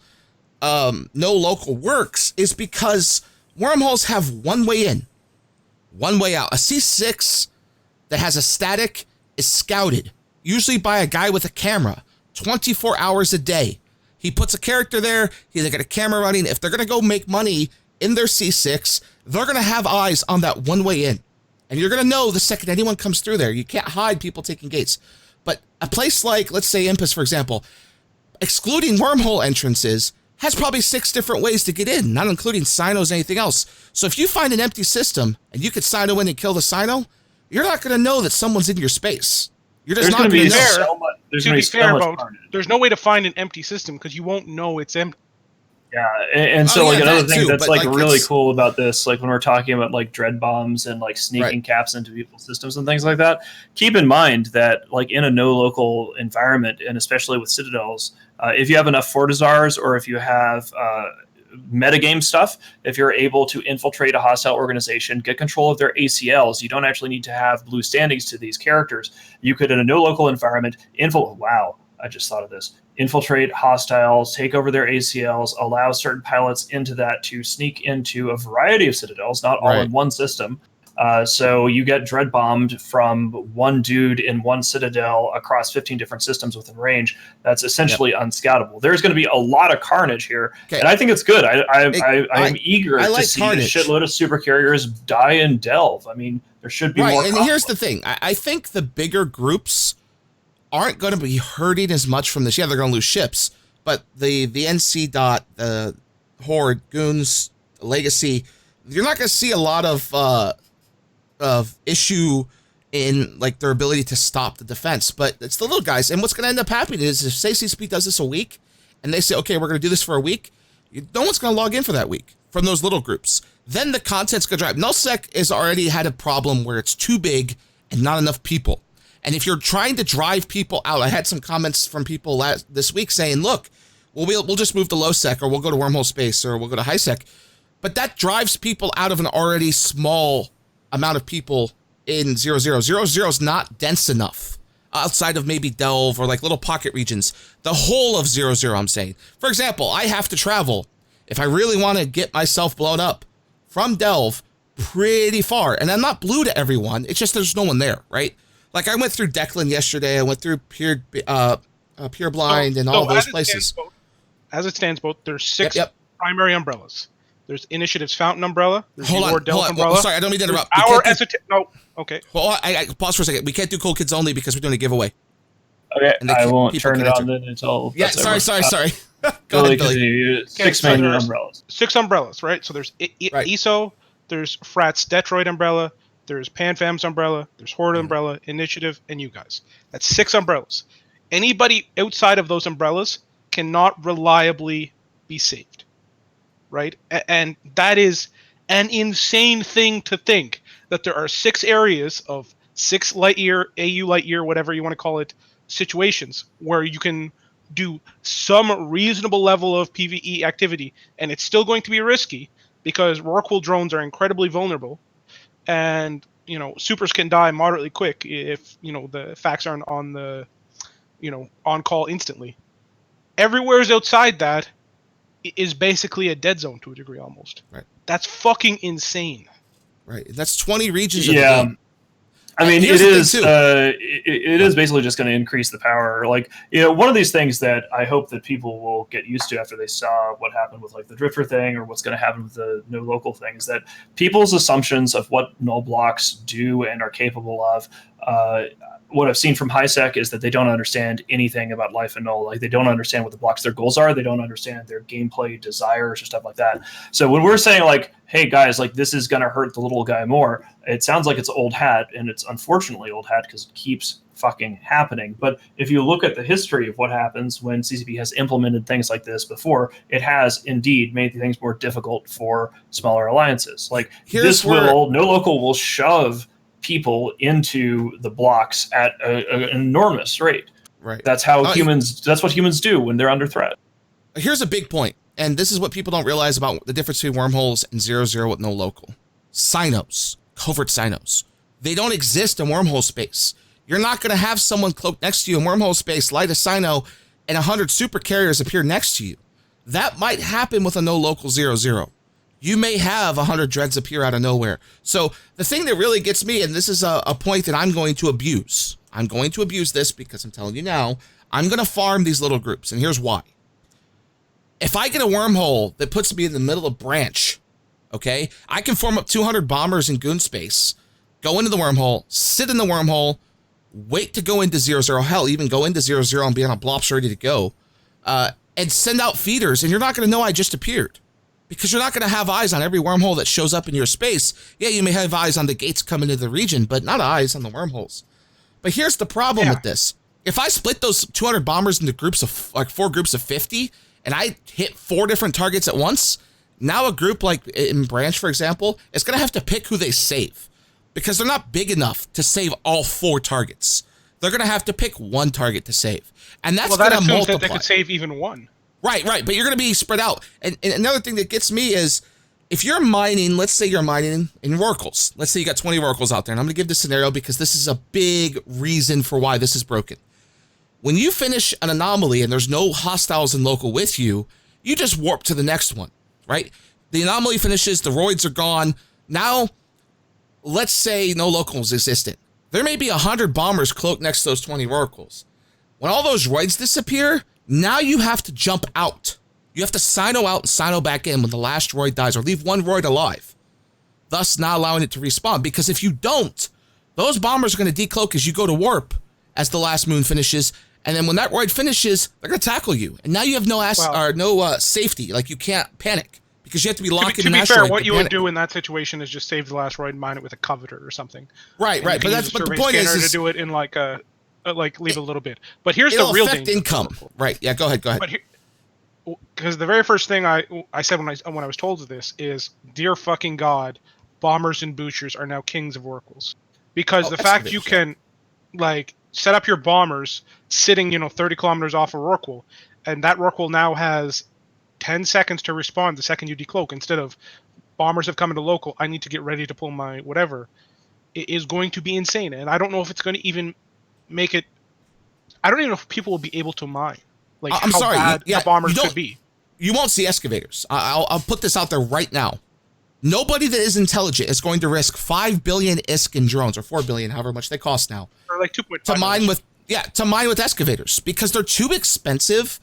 no local works is because wormholes have one way in, one way out. A C6 that has a static is scouted, usually by a guy with a camera, 24 hours a day. He puts a character there. They got a camera running. If they're going to go make money in their C6, they're going to have eyes on that one way in. And you're going to know the second anyone comes through there. You can't hide people taking gates. But a place like, let's say, Impus, for example, excluding wormhole entrances, has probably 6 different ways to get in, not including Sinos or anything else. So if you find an empty system and you could Sino in and kill the Sino, you're not going to know that someone's in your space. You're just not going to know. There's no way to find an empty system because you won't know it's empty. Yeah, and so like another thing that's like really cool about this, like when we're talking about like dread bombs and like sneaking caps into people's systems and things like that, keep in mind that like in a no local environment, and especially with citadels, if you have enough Fortizars or if you have metagame stuff, if you're able to infiltrate a hostile organization, get control of their ACLs, you don't actually need to have blue standings to these characters. You could, in a no local environment, I just thought of this. Infiltrate hostiles, take over their ACLs, allow certain pilots into that to sneak into a variety of citadels, not all in one system. So you get dread bombed from one dude in one citadel across 15 different systems within range. That's essentially unscoutable. There's going to be a lot of carnage here, and I think it's good. I'm eager to see carnage. A shitload of super carriers die and delve. I mean, there should be more. And here's the thing: I think the bigger groups aren't going to be hurting as much from this. Yeah, they're going to lose ships, but the NC dot, the Horde, Goons, Legacy, you're not going to see a lot of issue in like their ability to stop the defense. But it's the little guys. And what's going to end up happening is if say CCP does this a week and they say, okay, we're going to do this for a week, no one's going to log in for that week from those little groups. Then the content's going to drive. Nullsec has already had a problem where it's too big and not enough people. And if you're trying to drive people out, I had some comments from people this week saying, look, we'll just move to low sec, or we'll go to wormhole space, or we'll go to high sec. But that drives people out of an already small amount of people in 0.0. 0.0 is not dense enough outside of maybe Delve or like little pocket regions. The whole of 0.0, I'm saying. For example, I have to travel, if I really want to get myself blown up, from Delve pretty far. And I'm not blue to everyone. It's just there's no one there, right? Like I went through Declan yesterday. I went through Pure Blind and all those places. As it stands, there's 6 primary umbrellas. There's Initiative's Fountain Umbrella. There's your Delve Umbrella. Sorry, I don't mean to interrupt. No, okay. Well, I pause for a second. We can't do Cool Kids Only because we're doing a giveaway. Okay, I won't turn it on then until... Yeah, sorry. Go ahead, Billy. 6 main umbrellas. 6 umbrellas, right? So there's ESO, there's Frat's Detroit Umbrella, there's PanFam's Umbrella, there's Horde Umbrella, Initiative, and you guys. That's 6 umbrellas. Anybody outside of those umbrellas cannot reliably be saved, right? And that is an insane thing to think, that there are 6 areas of 6 light year, AU light year, whatever you want to call it, situations where you can do some reasonable level of PvE activity, and it's still going to be risky because Rorqual drones are incredibly vulnerable, and supers can die moderately quick if the facts aren't on the on call instantly. Everywhere is outside that is basically a dead zone to a degree almost. Right. That's fucking insane. Right. That's 20 regions of the game. I mean, it is basically just going to increase the power. Like, one of these things that I hope that people will get used to after they saw what happened with like the Drifter thing, or what's going to happen with the no local thing, is that people's assumptions of what null blocks do and are capable of, what I've seen from HiSec is that they don't understand anything about life and null. Like, they don't understand what the blocks, their goals are. They don't understand their gameplay desires or stuff like that. So when we're saying like, hey guys, like this is going to hurt the little guy more, it sounds like it's old hat, and it's unfortunately old hat because it keeps fucking happening. But if you look at the history of what happens when CCP has implemented things like this before, it has indeed made things more difficult for smaller alliances. Like no local will shove people into the blocks at an enormous rate. Right. That's what humans do when they're under threat. Here's a big point, and this is what people don't realize about the difference between wormholes and 0.0 with no local. Sinos, covert sinos. They don't exist in wormhole space. You're not going to have someone cloaked next to you in wormhole space, light a sino, and 100 super carriers appear next to you. That might happen with a no local 0.0. You may have 100 dreads appear out of nowhere. So the thing that really gets me, and this is a point that I'm going to abuse. I'm going to abuse this because I'm telling you now, I'm going to farm these little groups, and here's why. If I get a wormhole that puts me in the middle of branch, okay, I can form up 200 bombers in goon space, go into the wormhole, sit in the wormhole, wait to go into 0.0, hell, even go into 0.0 and be on a blops ready to go, and send out feeders, and you're not going to know I just appeared. Because you're not going to have eyes on every wormhole that shows up in your space. Yeah, you may have eyes on the gates coming into the region, but not eyes on the wormholes. But here's the problem with this. If I split those 200 bombers into groups of, like 4 groups of 50, and I hit 4 different targets at once, now a group like in Branch, for example, is going to have to pick who they save. Because they're not big enough to save all 4 targets. They're going to have to pick 1 target to save. And that's going to multiply. That they could save even 1. Right, but you're going to be spread out. And another thing that gets me is, if you're mining, let's say you're mining in Rorquals. Let's say you got 20 Rorquals out there, and I'm going to give this scenario because this is a big reason for why this is broken. When you finish an anomaly and there's no hostiles in local with you, you just warp to the next one, right? The anomaly finishes, the roids are gone. Now, let's say no locals existent. There may be 100 bombers cloaked next to those 20 Rorquals. When all those roids disappear, now you have to jump out. You have to sino out and sino back in when the last roid dies, or leave 1 roid alive, thus not allowing it to respawn. Because if you don't, those bombers are going to decloak as you go to warp as the last moon finishes, and then when that roid finishes, they're going to tackle you. And now you have no safety. Like, you can't panic because you have to be locking. To be fair, what you would do in that situation is just save the last droid and mine it with a coveter or something. Right. But the point is to do it in like a leave a little bit. But here's the real danger. Income. Right. Yeah. Go ahead. But because the very first thing I said when I was told of this is, dear fucking God, bombers and butchers are now kings of oracles. Because the fact you can like set up your bombers sitting 30 kilometers off a Rorqual, and that Rorqual now has 10 seconds to respond the second you decloak, instead of bombers have come into local, I need to get ready to pull my whatever, it is going to be insane. And I don't know if it's going to even make it. I don't even know if people will be able to mine. Like, I'm sorry, bad the bombers could be. You won't see excavators. I'll put this out there right now. Nobody that is intelligent is going to risk 5 billion ISK in drones, or 4 billion, however much they cost now. Or like 2.5 to mine with excavators, because they're too expensive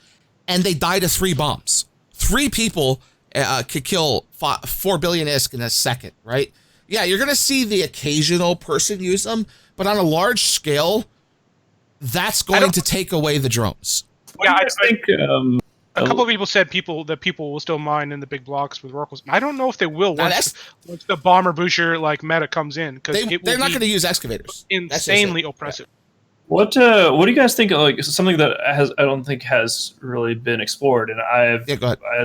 and they die to 3 bombs. 3 people could kill 4 billion ISK in a second, right? Yeah, you're going to see the occasional person use them, but on a large scale, that's going to take away the drones. Yeah, I think a couple of people said people will still mine in the big blocks with Rorquals. I don't know if they will once the bomber butcher like meta comes in, because they're not going to use excavators. Insanely oppressive. What do you guys think of, like, something that I don't think has really been explored, and I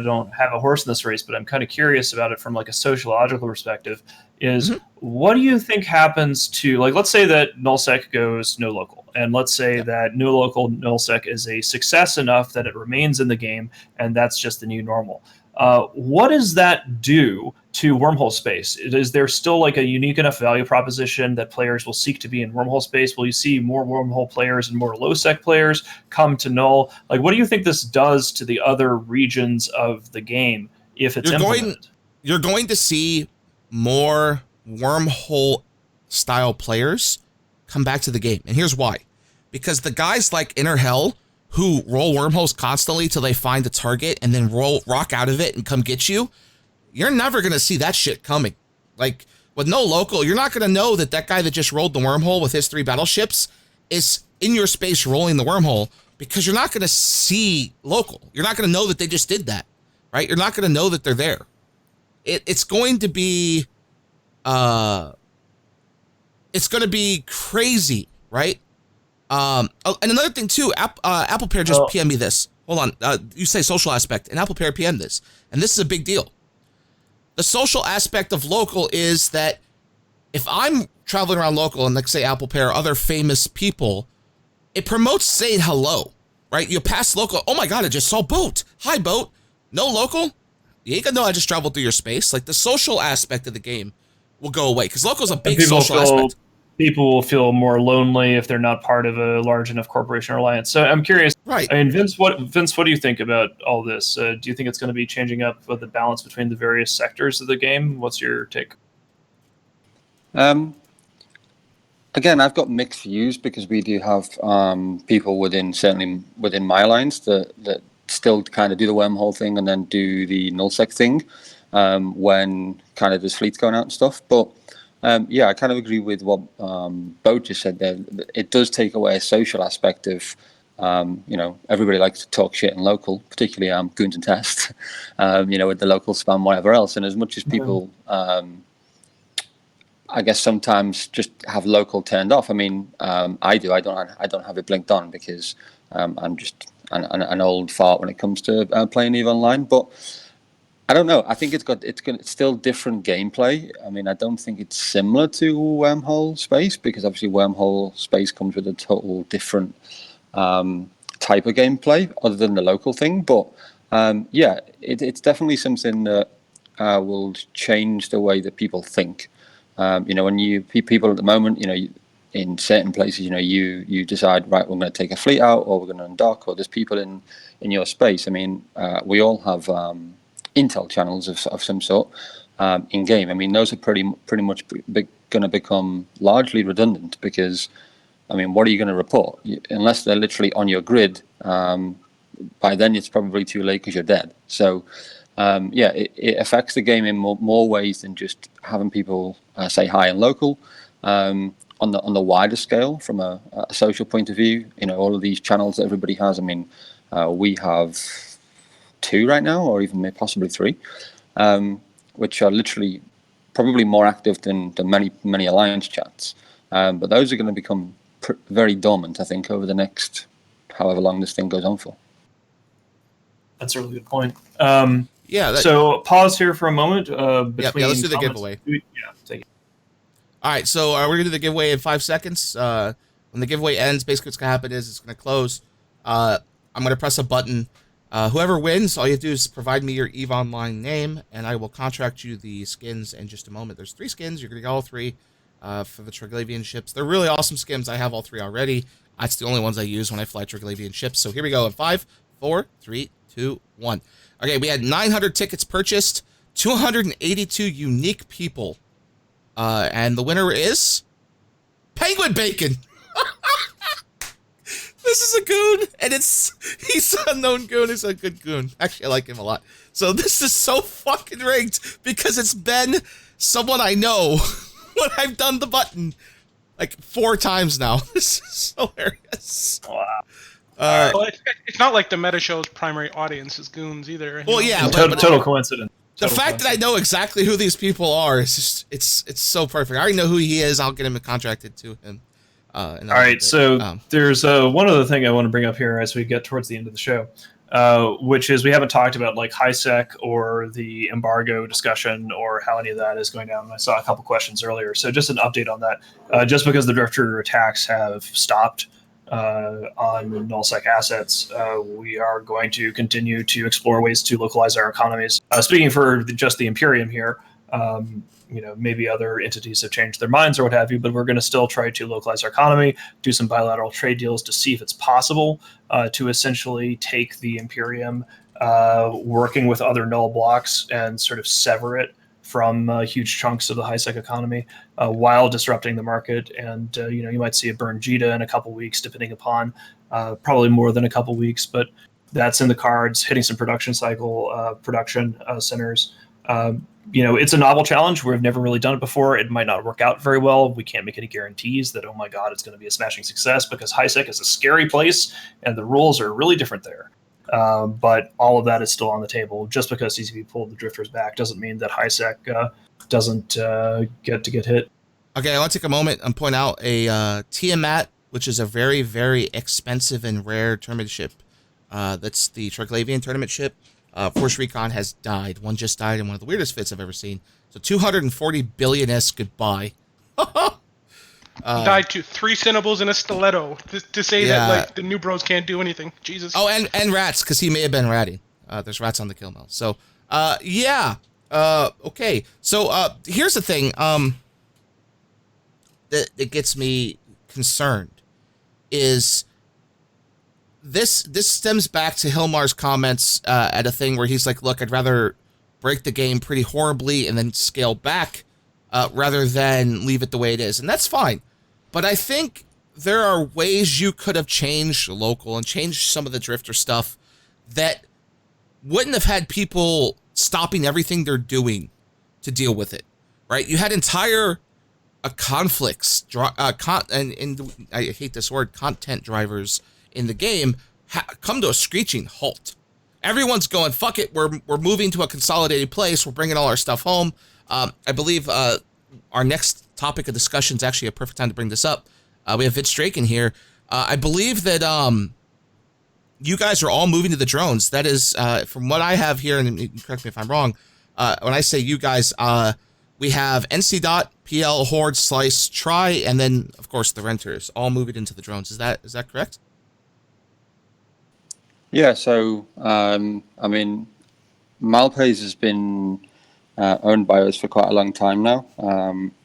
don't have a horse in this race, but I'm kind of curious about it from like a sociological perspective, is what do you think happens to, like, let's say that nullsec goes no local, and let's say that no local nullsec is a success enough that it remains in the game, and that's just the new normal. What does that do to wormhole space? Is there still like a unique enough value proposition that players will seek to be in wormhole space? Will you see more wormhole players and more low-sec players come to null? Like, what do you think this does to the other regions of the game if it's implemented? You're going to see more wormhole-style players come back to the game. And here's why. Because the guys like Inner Hell, who roll wormholes constantly till they find a target and then rock out of it and come get you, you're never going to see that shit coming. Like, with no local, you're not going to know that guy that just rolled the wormhole with his 3 battleships is in your space rolling the wormhole, because you're not going to see local. You're not going to know that they just did that, right? You're not going to know that they're there. It's going to be, it's going to be crazy, right? And another thing too, Apple Pear just PM me this. Hold on, you say social aspect, and Apple Pear PM this, and this is a big deal. The social aspect of local is that if I'm traveling around local and, like, say Apple Pear, other famous people, it promotes saying hello, right? You pass local, oh my God, I just saw Boat. Hi, Boat. No local? You ain't gonna know I just traveled through your space. Like, the social aspect of the game will go away, because local is a big social aspect. People will feel more lonely if they're not part of a large enough corporation or alliance. So I'm curious, right? I mean, Vince, what do you think about all this? Do you think it's going to be changing up the balance between the various sectors of the game? What's your take? Again, I've got mixed views, because we do have people certainly within my alliance that still kind of do the wormhole thing and then do the nullsec thing when kind of there's fleets going out and stuff. But yeah, I kind of agree with what Bo just said there. It does take away a social aspect of, everybody likes to talk shit in local, particularly Goons and Test, with the local spam, whatever else. And as much as people, I guess, sometimes just have local turned off. I mean, I do. I don't have it blinked on, because I'm just an old fart when it comes to playing EVE Online. But I don't know. I think it's still different gameplay. I mean, I don't think it's similar to Wormhole Space, because obviously Wormhole Space comes with a total different type of gameplay other than the local thing. But yeah, it's definitely something that will change the way that people think. When people at the moment, in certain places, you decide, right, we're going to take a fleet out, or we're going to undock, or there's people in your space. I mean, we all have intel channels of some sort in game. I mean, those are pretty much going to become largely redundant, because, I mean, what are you going to report? Unless they're literally on your grid, by then it's probably too late because you're dead. So yeah, it affects the game in more ways than just having people say hi in local. On the wider scale, from a social point of view, all of these channels that everybody has. I mean, we have 2 right now, or even possibly 3. which are literally probably more active than many alliance chats. But those are going to become very dormant, I think, over the next however long this thing goes on for. That's a really good point. Yeah. So pause here for a moment. Between let's do the comments. giveaway. Yeah, take it. All right, so we're going to do the giveaway in 5 seconds. When the giveaway ends, basically what's going to happen is it's going to close. I'm going to press a button. Whoever wins, all you have to do is provide me your EVE Online name, and I will contract you the skins in just a moment. There's 3 skins. You're going to get all 3 for the Triglavian ships. They're really awesome skins. I have all 3 already. That's the only ones I use when I fly Triglavian ships. So here we go in 5, 4, 3, 2, 1. Okay, we had 900 tickets purchased, 282 unique people. And the winner is Penguin Bacon. This is a goon, and he's an unknown goon. He's a good goon. Actually, I like him a lot. So this is so fucking rigged because it's been someone I know when I've done the button like 4 times now. This is hilarious. Wow. Well, it's not like the meta show's primary audience is goons either. Well, yeah, but total coincidence. The fact that I know exactly who these people are is just it's so perfect. I already know who he is. I'll get him contracted to him. All right, so there's one other thing I want to bring up here as we get towards the end of the show, which is we haven't talked about like HiSec or the embargo discussion or how any of that is going down. I saw a couple questions earlier, so just an update on that. Just because the Drifter attacks have stopped on nullsec assets, we are going to continue to explore ways to localize our economies. Speaking for just the Imperium here, maybe other entities have changed their minds or what have you, but we're going to still try to localize our economy, do some bilateral trade deals to see if it's possible to essentially take the Imperium, working with other null blocks and sort of sever it from huge chunks of the HiSec economy while disrupting the market. And, you might see it burn JITA in a couple weeks, depending upon probably more than a couple weeks, but that's in the cards, hitting some production centers. It's a novel challenge. We've never really done it before. It might not work out very well. We can't make any guarantees that, oh my God, it's going to be a smashing success, because HiSec is a scary place and the rules are really different there. But all of that is still on the table. Just because CCP pulled the Drifters back doesn't mean that HiSec doesn't get hit. Okay, I want to take a moment and point out a Tiamat, which is a very, very expensive and rare tournament ship. That's the Triglavian tournament ship. Force Recon has died. One just died in one of the weirdest fits I've ever seen. So 240 billion-esque goodbye. Died to 3 Cinnables and a stiletto to say that like the new bros can't do anything. Jesus. Oh, and rats, because he may have been ratty. There's rats on the kill mill. So, okay. So, here's the thing. That gets me concerned is this stems back to Hilmar's comments at a thing where he's like, look, I'd rather break the game pretty horribly and then scale back rather than leave it the way it is. And that's fine. But I think there are ways you could have changed local and changed some of the Drifter stuff that wouldn't have had people stopping everything they're doing to deal with it, right? You had entire conflicts, and I hate this word, content drivers in the game come to a screeching halt. Everyone's going, fuck it, we're moving to a consolidated place, we're bringing all our stuff home. I believe our next topic of discussion is actually a perfect time to bring this up. We have Vince Drake in here. I believe that you guys are all moving to the drones. That is, from what I have here, and correct me if I'm wrong, when I say you guys, we have NC Dot, PL, Horde, Slice, Try, and then, of course, the Renters, all moving into the drones. Is that correct? Yeah, so, Malpays has been owned by us for quite a long time now.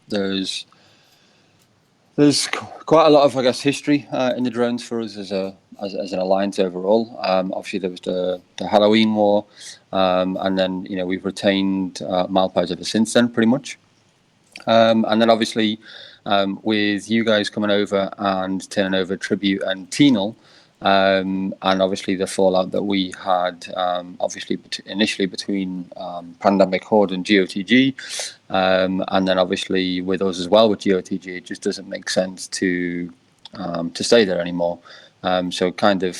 There's quite a lot of, I guess, history in the drones for us as an alliance overall. Obviously, there was the Halloween War, and then we've retained Malpays ever since then, pretty much. And then obviously, with you guys coming over and turning over Tribute and Tenal, and obviously the fallout that we had, initially between Pandemic Horde and GOTG, and then obviously with us as well with GOTG, it just doesn't make sense to stay there anymore. So kind of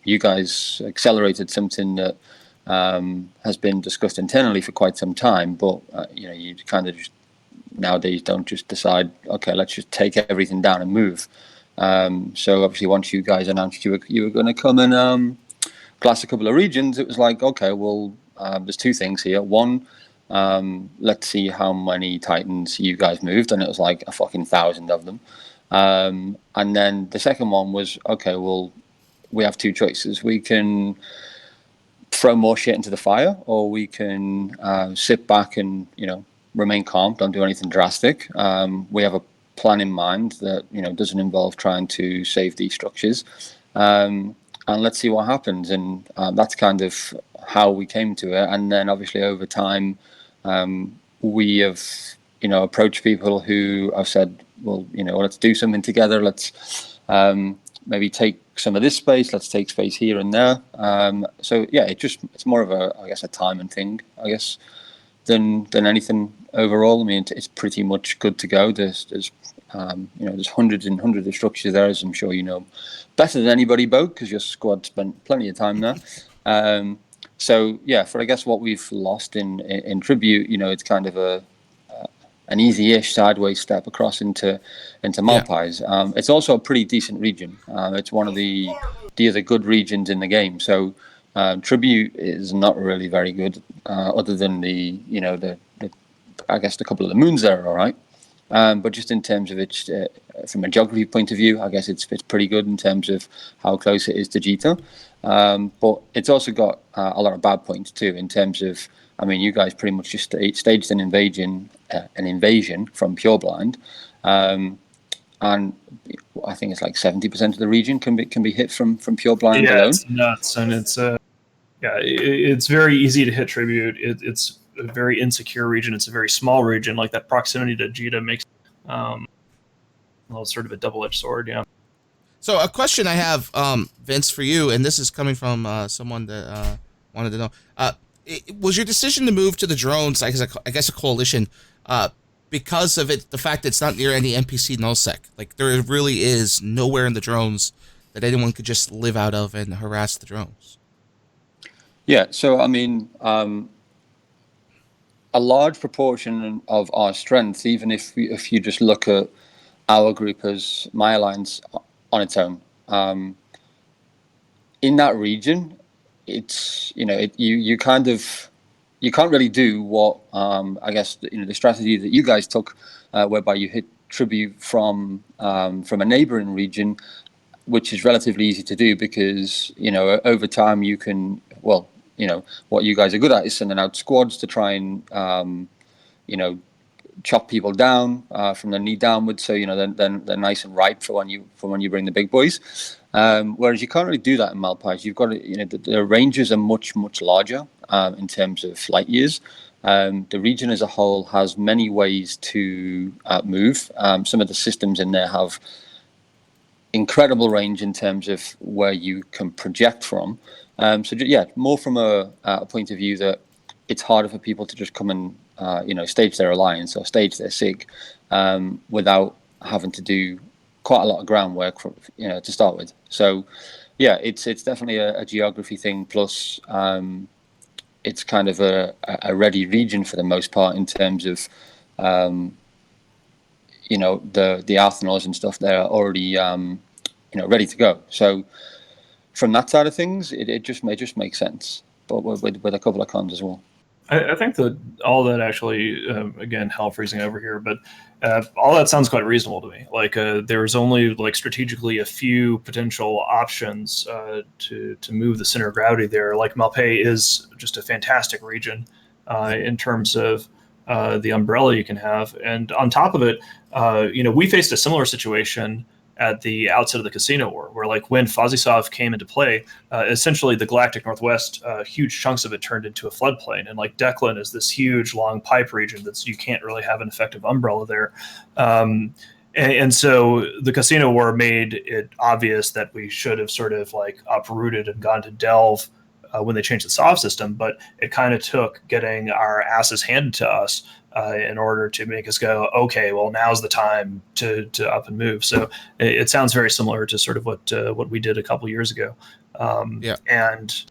you guys accelerated something that has been discussed internally for quite some time, but you kind of just nowadays don't just decide, okay, let's just take everything down and move. So obviously, once you guys announced you were going to come and class a couple of regions, it was like, okay, well, there's two things here. One, let's see how many Titans you guys moved, and it was like a fucking 1,000 of them. And then the second one was, okay, well, we have two choices. We can throw more shit into the fire, or we can sit back and remain calm, don't do anything drastic. We have a plan in mind that doesn't involve trying to save these structures, and let's see what happens. And that's kind of how we came to it. And then obviously over time, we have approached people who have said, well, let's do something together. Let's maybe take some of this space. Let's take space here and there. So yeah, it's more of a timing thing, I guess, than anything overall. I mean, it's pretty much good to go. There's hundreds and hundreds of structures there, as I'm sure you know better than anybody, Bo, because your squad spent plenty of time there. So yeah, for I guess what we've lost in tribute, it's kind of an easy-ish sideways step across into Malpais. It's also a pretty decent region. It's one of the other good regions in the game. So tribute is not really very good, other than the I guess the couple of the moons there are all right. But just in terms of its, from a geography point of view, I guess it's pretty good in terms of how close it is to Jita. But it's also got a lot of bad points too, in terms of, I mean, you guys pretty much just staged an invasion from Pureblind, and I think it's like 70% of the region can be hit from Pureblind alone. It's nuts, and it's very easy to hit tribute. It's a very insecure region. It's a very small region. Like that proximity to Jita makes sort of a double-edged sword. Yeah. So a question I have, Vince, for you, and this is coming from someone that wanted to know. Was your decision to move to the drones, I guess a coalition, because of the fact that it's not near any NPC nullsec? Like, there really is nowhere in the drones that anyone could just live out of and harass the drones. Yeah, so I mean, a large proportion of our strength, even if you just look at our group as My Alliance on its own, in that region, it's you kind of, you can't really do what I guess the strategy that you guys took, whereby you hit tribute from a neighboring region, which is relatively easy to do because over time you can, well, what you guys are good at is sending out squads to try and chop people down from the knee downwards, so then they're nice and ripe for when you bring the big boys. Whereas you can't really do that in Malpais. You've got to, the ranges are much larger in terms of light years. The region as a whole has many ways to move. Some of the systems in there have incredible range in terms of where you can project from. So yeah, more from a point of view that it's harder for people to just come and stage their alliance or stage their sig without having to do quite a lot of groundwork to start with. So yeah, it's definitely a geography thing. Plus, it's kind of a ready region for the most part in terms of the Arthanors and stuff. They're already ready to go. So from that side of things, it just makes sense, but with a couple of cons as well. I think that all that actually, again, hell freezing over here, but all that sounds quite reasonable to me. Like there's only like strategically a few potential options to move the center of gravity there. Like Malpais is just a fantastic region in terms of the umbrella you can have, and on top of it, we faced a similar situation at the outset of the Casino War, where like when Fazisov came into play, essentially the Galactic Northwest, huge chunks of it turned into a floodplain. And like Declan is this huge long pipe region you can't really have an effective umbrella there. And so the Casino War made it obvious that we should have sort of like uprooted and gone to Delve when they changed the soft system, but it kind of took getting our asses handed to us in order to make us go, okay, well, now's the time to up and move. So it sounds very similar to sort of what we did a couple years ago. And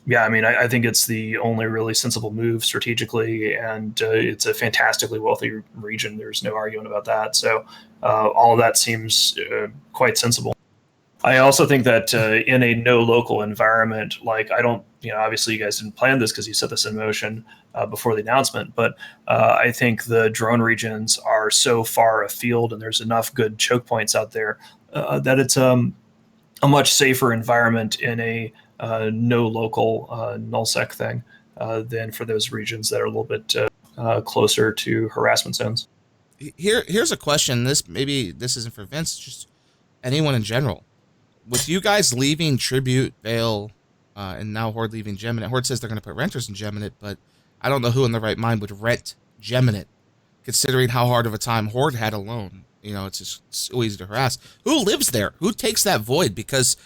Yeah, I mean, I think it's the only really sensible move strategically, and it's a fantastically wealthy region. There's no argument about that. So all of that seems quite sensible. I also think that in a no local environment, like I don't, obviously you guys didn't plan this because you set this in motion before the announcement, but I think the drone regions are so far afield and there's enough good choke points out there that it's a much safer environment in a no local nullsec thing than for those regions that are a little bit closer to harassment zones. Here's a question. This isn't for Vince, just anyone in general. With you guys leaving Tribute, Veil, and now Horde leaving Geminate. Horde says they're going to put renters in Geminate, but I don't know who in the right mind would rent Geminate, considering how hard of a time Horde had alone. It's just so easy to harass. Who lives there? Who takes that void? Because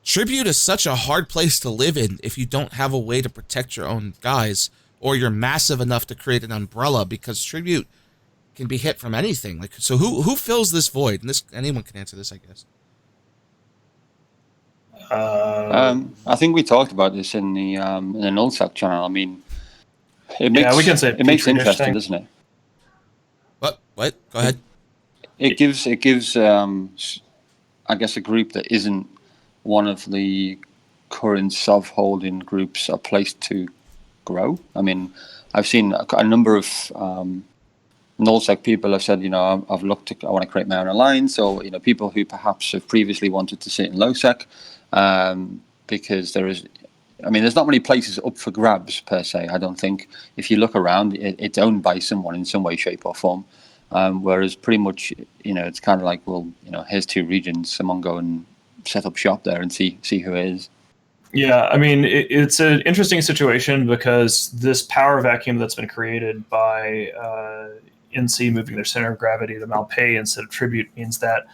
Tribute is such a hard place to live in if you don't have a way to protect your own guys, or you're massive enough to create an umbrella, because Tribute can be hit from anything. So who fills this void? And anyone can answer this, I guess. I think we talked about this in the Nullsec channel. I mean, it makes we can say it makes interesting, doesn't it? What? Go ahead. It gives I guess a group that isn't one of the current self-holding groups a place to grow. I mean, I've seen a number of nullsec people have said, I've looked I want to create my own alliance, or people who perhaps have previously wanted to sit in lowsec, because there's not many places up for grabs per se. I don't think, if you look around, it's owned by someone in some way, shape, or form. Whereas pretty much, it's kind of like, well, here's two regions. Someone go and set up shop there and see who it is. Yeah, I mean, it's an interesting situation because this power vacuum that's been created by NC moving their center of gravity to Malpay instead of Tribute means that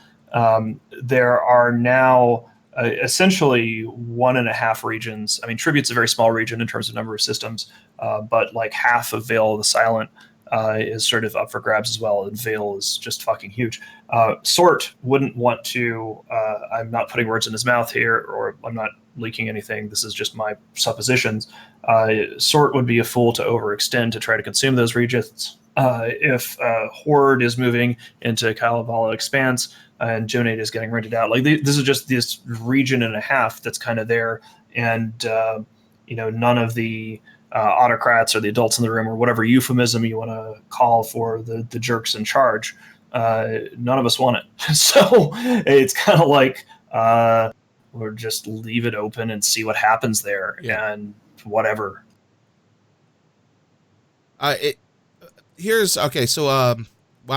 there are now essentially 1.5 regions. I mean, Tribute's a very small region in terms of number of systems, but like half of Veil of the Silent is sort of up for grabs as well, and Veil is just fucking huge. Sort wouldn't want to, I'm not putting words in his mouth here, or I'm not leaking anything, this is just my suppositions. Sort would be a fool to overextend to try to consume those regions. If Horde is moving into Kalevala Expanse and Jonate is getting rented out, like this is just this region and a half that's kind of there, and none of the autocrats or the adults in the room, or whatever euphemism you want to call for the jerks in charge, none of us want it. So it's kind of like we'll just leave it open and see what happens there, and whatever. Wow,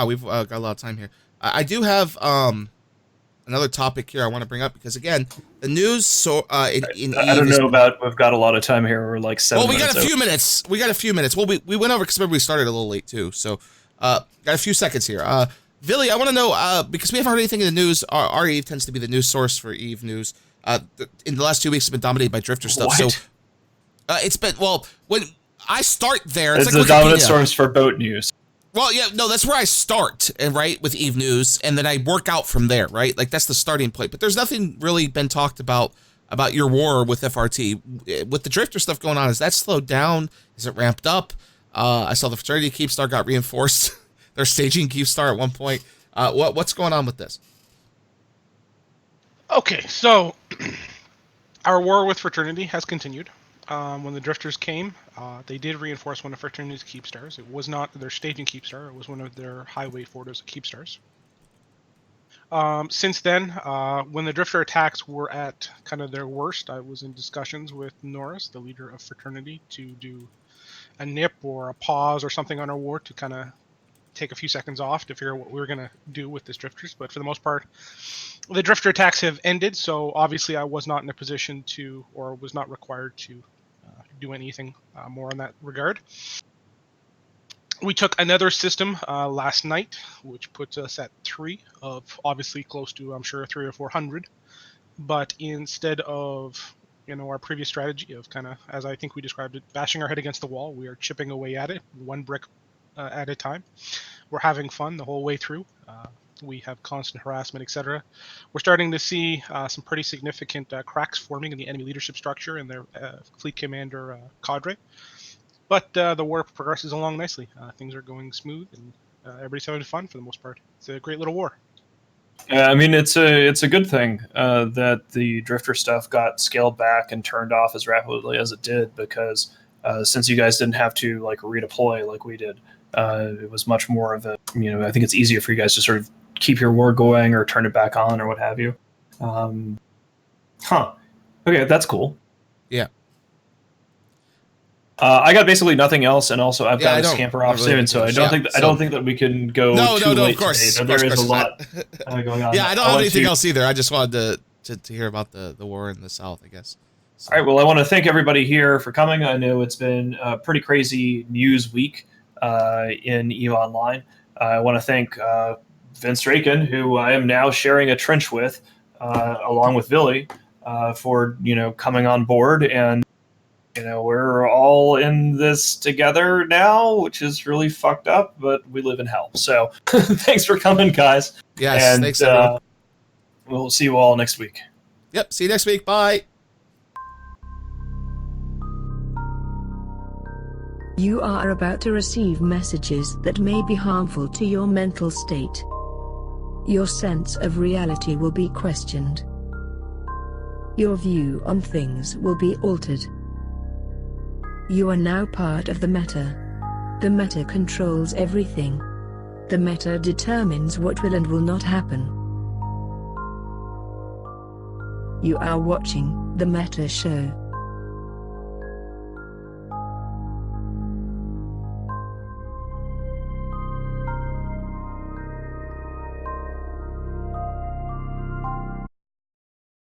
we've got a lot of time here. I do have another topic here I want to bring up, because again, the news. So I don't know about. We've got a lot of time here. We're like 7 minutes. Well, we got a few minutes. We got a few minutes. Well, we went over because remember we started a little late too. So got a few seconds here. Billy, I want to know, because we haven't heard anything in the news. Our Eve tends to be the news source for Eve news. In the last 2 weeks, it's been dominated by Drifter stuff. What? So it's been, well, when I start there, it's like the dominant source for boat news. Well, yeah, no, that's where I start, right, with Eve News, and then I work out from there, right? Like, that's the starting point. But there's nothing really been talked about your war with FRT. With the Drifter stuff going on, is that slowed down? Is it ramped up? I saw the Fraternity Keepstar got reinforced. They're staging Keepstar at one point. What's going on with this? Okay, so our war with Fraternity has continued. When the Drifters came, they did reinforce one of Fraternity's Keepstars. It was not their staging Keepstar, it was one of their high-weight Fordos Keepstars. Since then, when the Drifter attacks were at kind of their worst, I was in discussions with Norris, the leader of Fraternity, to do a nip or a pause or something on our war to kind of take a few seconds off to figure out what we were going to do with this Drifters. But for the most part, the Drifter attacks have ended, so obviously I was not in a position to, or was not required to, do anything more in that regard. We took another system last night, which puts us at 3 of obviously close to, I'm sure, 300 or 400. But instead of, our previous strategy of kind of, as I think we described it, bashing our head against the wall, we are chipping away at it, one brick at a time. We're having fun the whole way through. We have constant harassment, etc. We're starting to see some pretty significant cracks forming in the enemy leadership structure and their fleet commander cadre. But the war progresses along nicely. Things are going smooth, and everybody's having fun for the most part. It's a great little war. I mean, it's a good thing that the drifter stuff got scaled back and turned off as rapidly as it did, because since you guys didn't have to like redeploy like we did, it was much more of a, I think it's easier for you guys to sort of keep your war going or turn it back on or what have you. Okay, that's cool. Yeah. I got basically nothing else, and also I've got to scamper off soon, so I don't think that we can go too late of course, today. There is a lot going on. Yeah, I don't have anything else either. I just wanted to hear about the war in the South, I guess. So. All right, well, I want to thank everybody here for coming. I know it's been a pretty crazy news week in EVE Online. I want to thank Vince Draken, who I am now sharing a trench with, along with Billy, for coming on board, and we're all in this together now, which is really fucked up, but we live in hell. So thanks for coming, guys. Yes, and, thanks, everyone. We'll see you all next week. Yep, see you next week. Bye. You are about to receive messages that may be harmful to your mental state. Your sense of reality will be questioned. Your view on things will be altered. You are now part of the meta. The meta controls everything. The meta determines what will and will not happen. You are watching The Meta Show.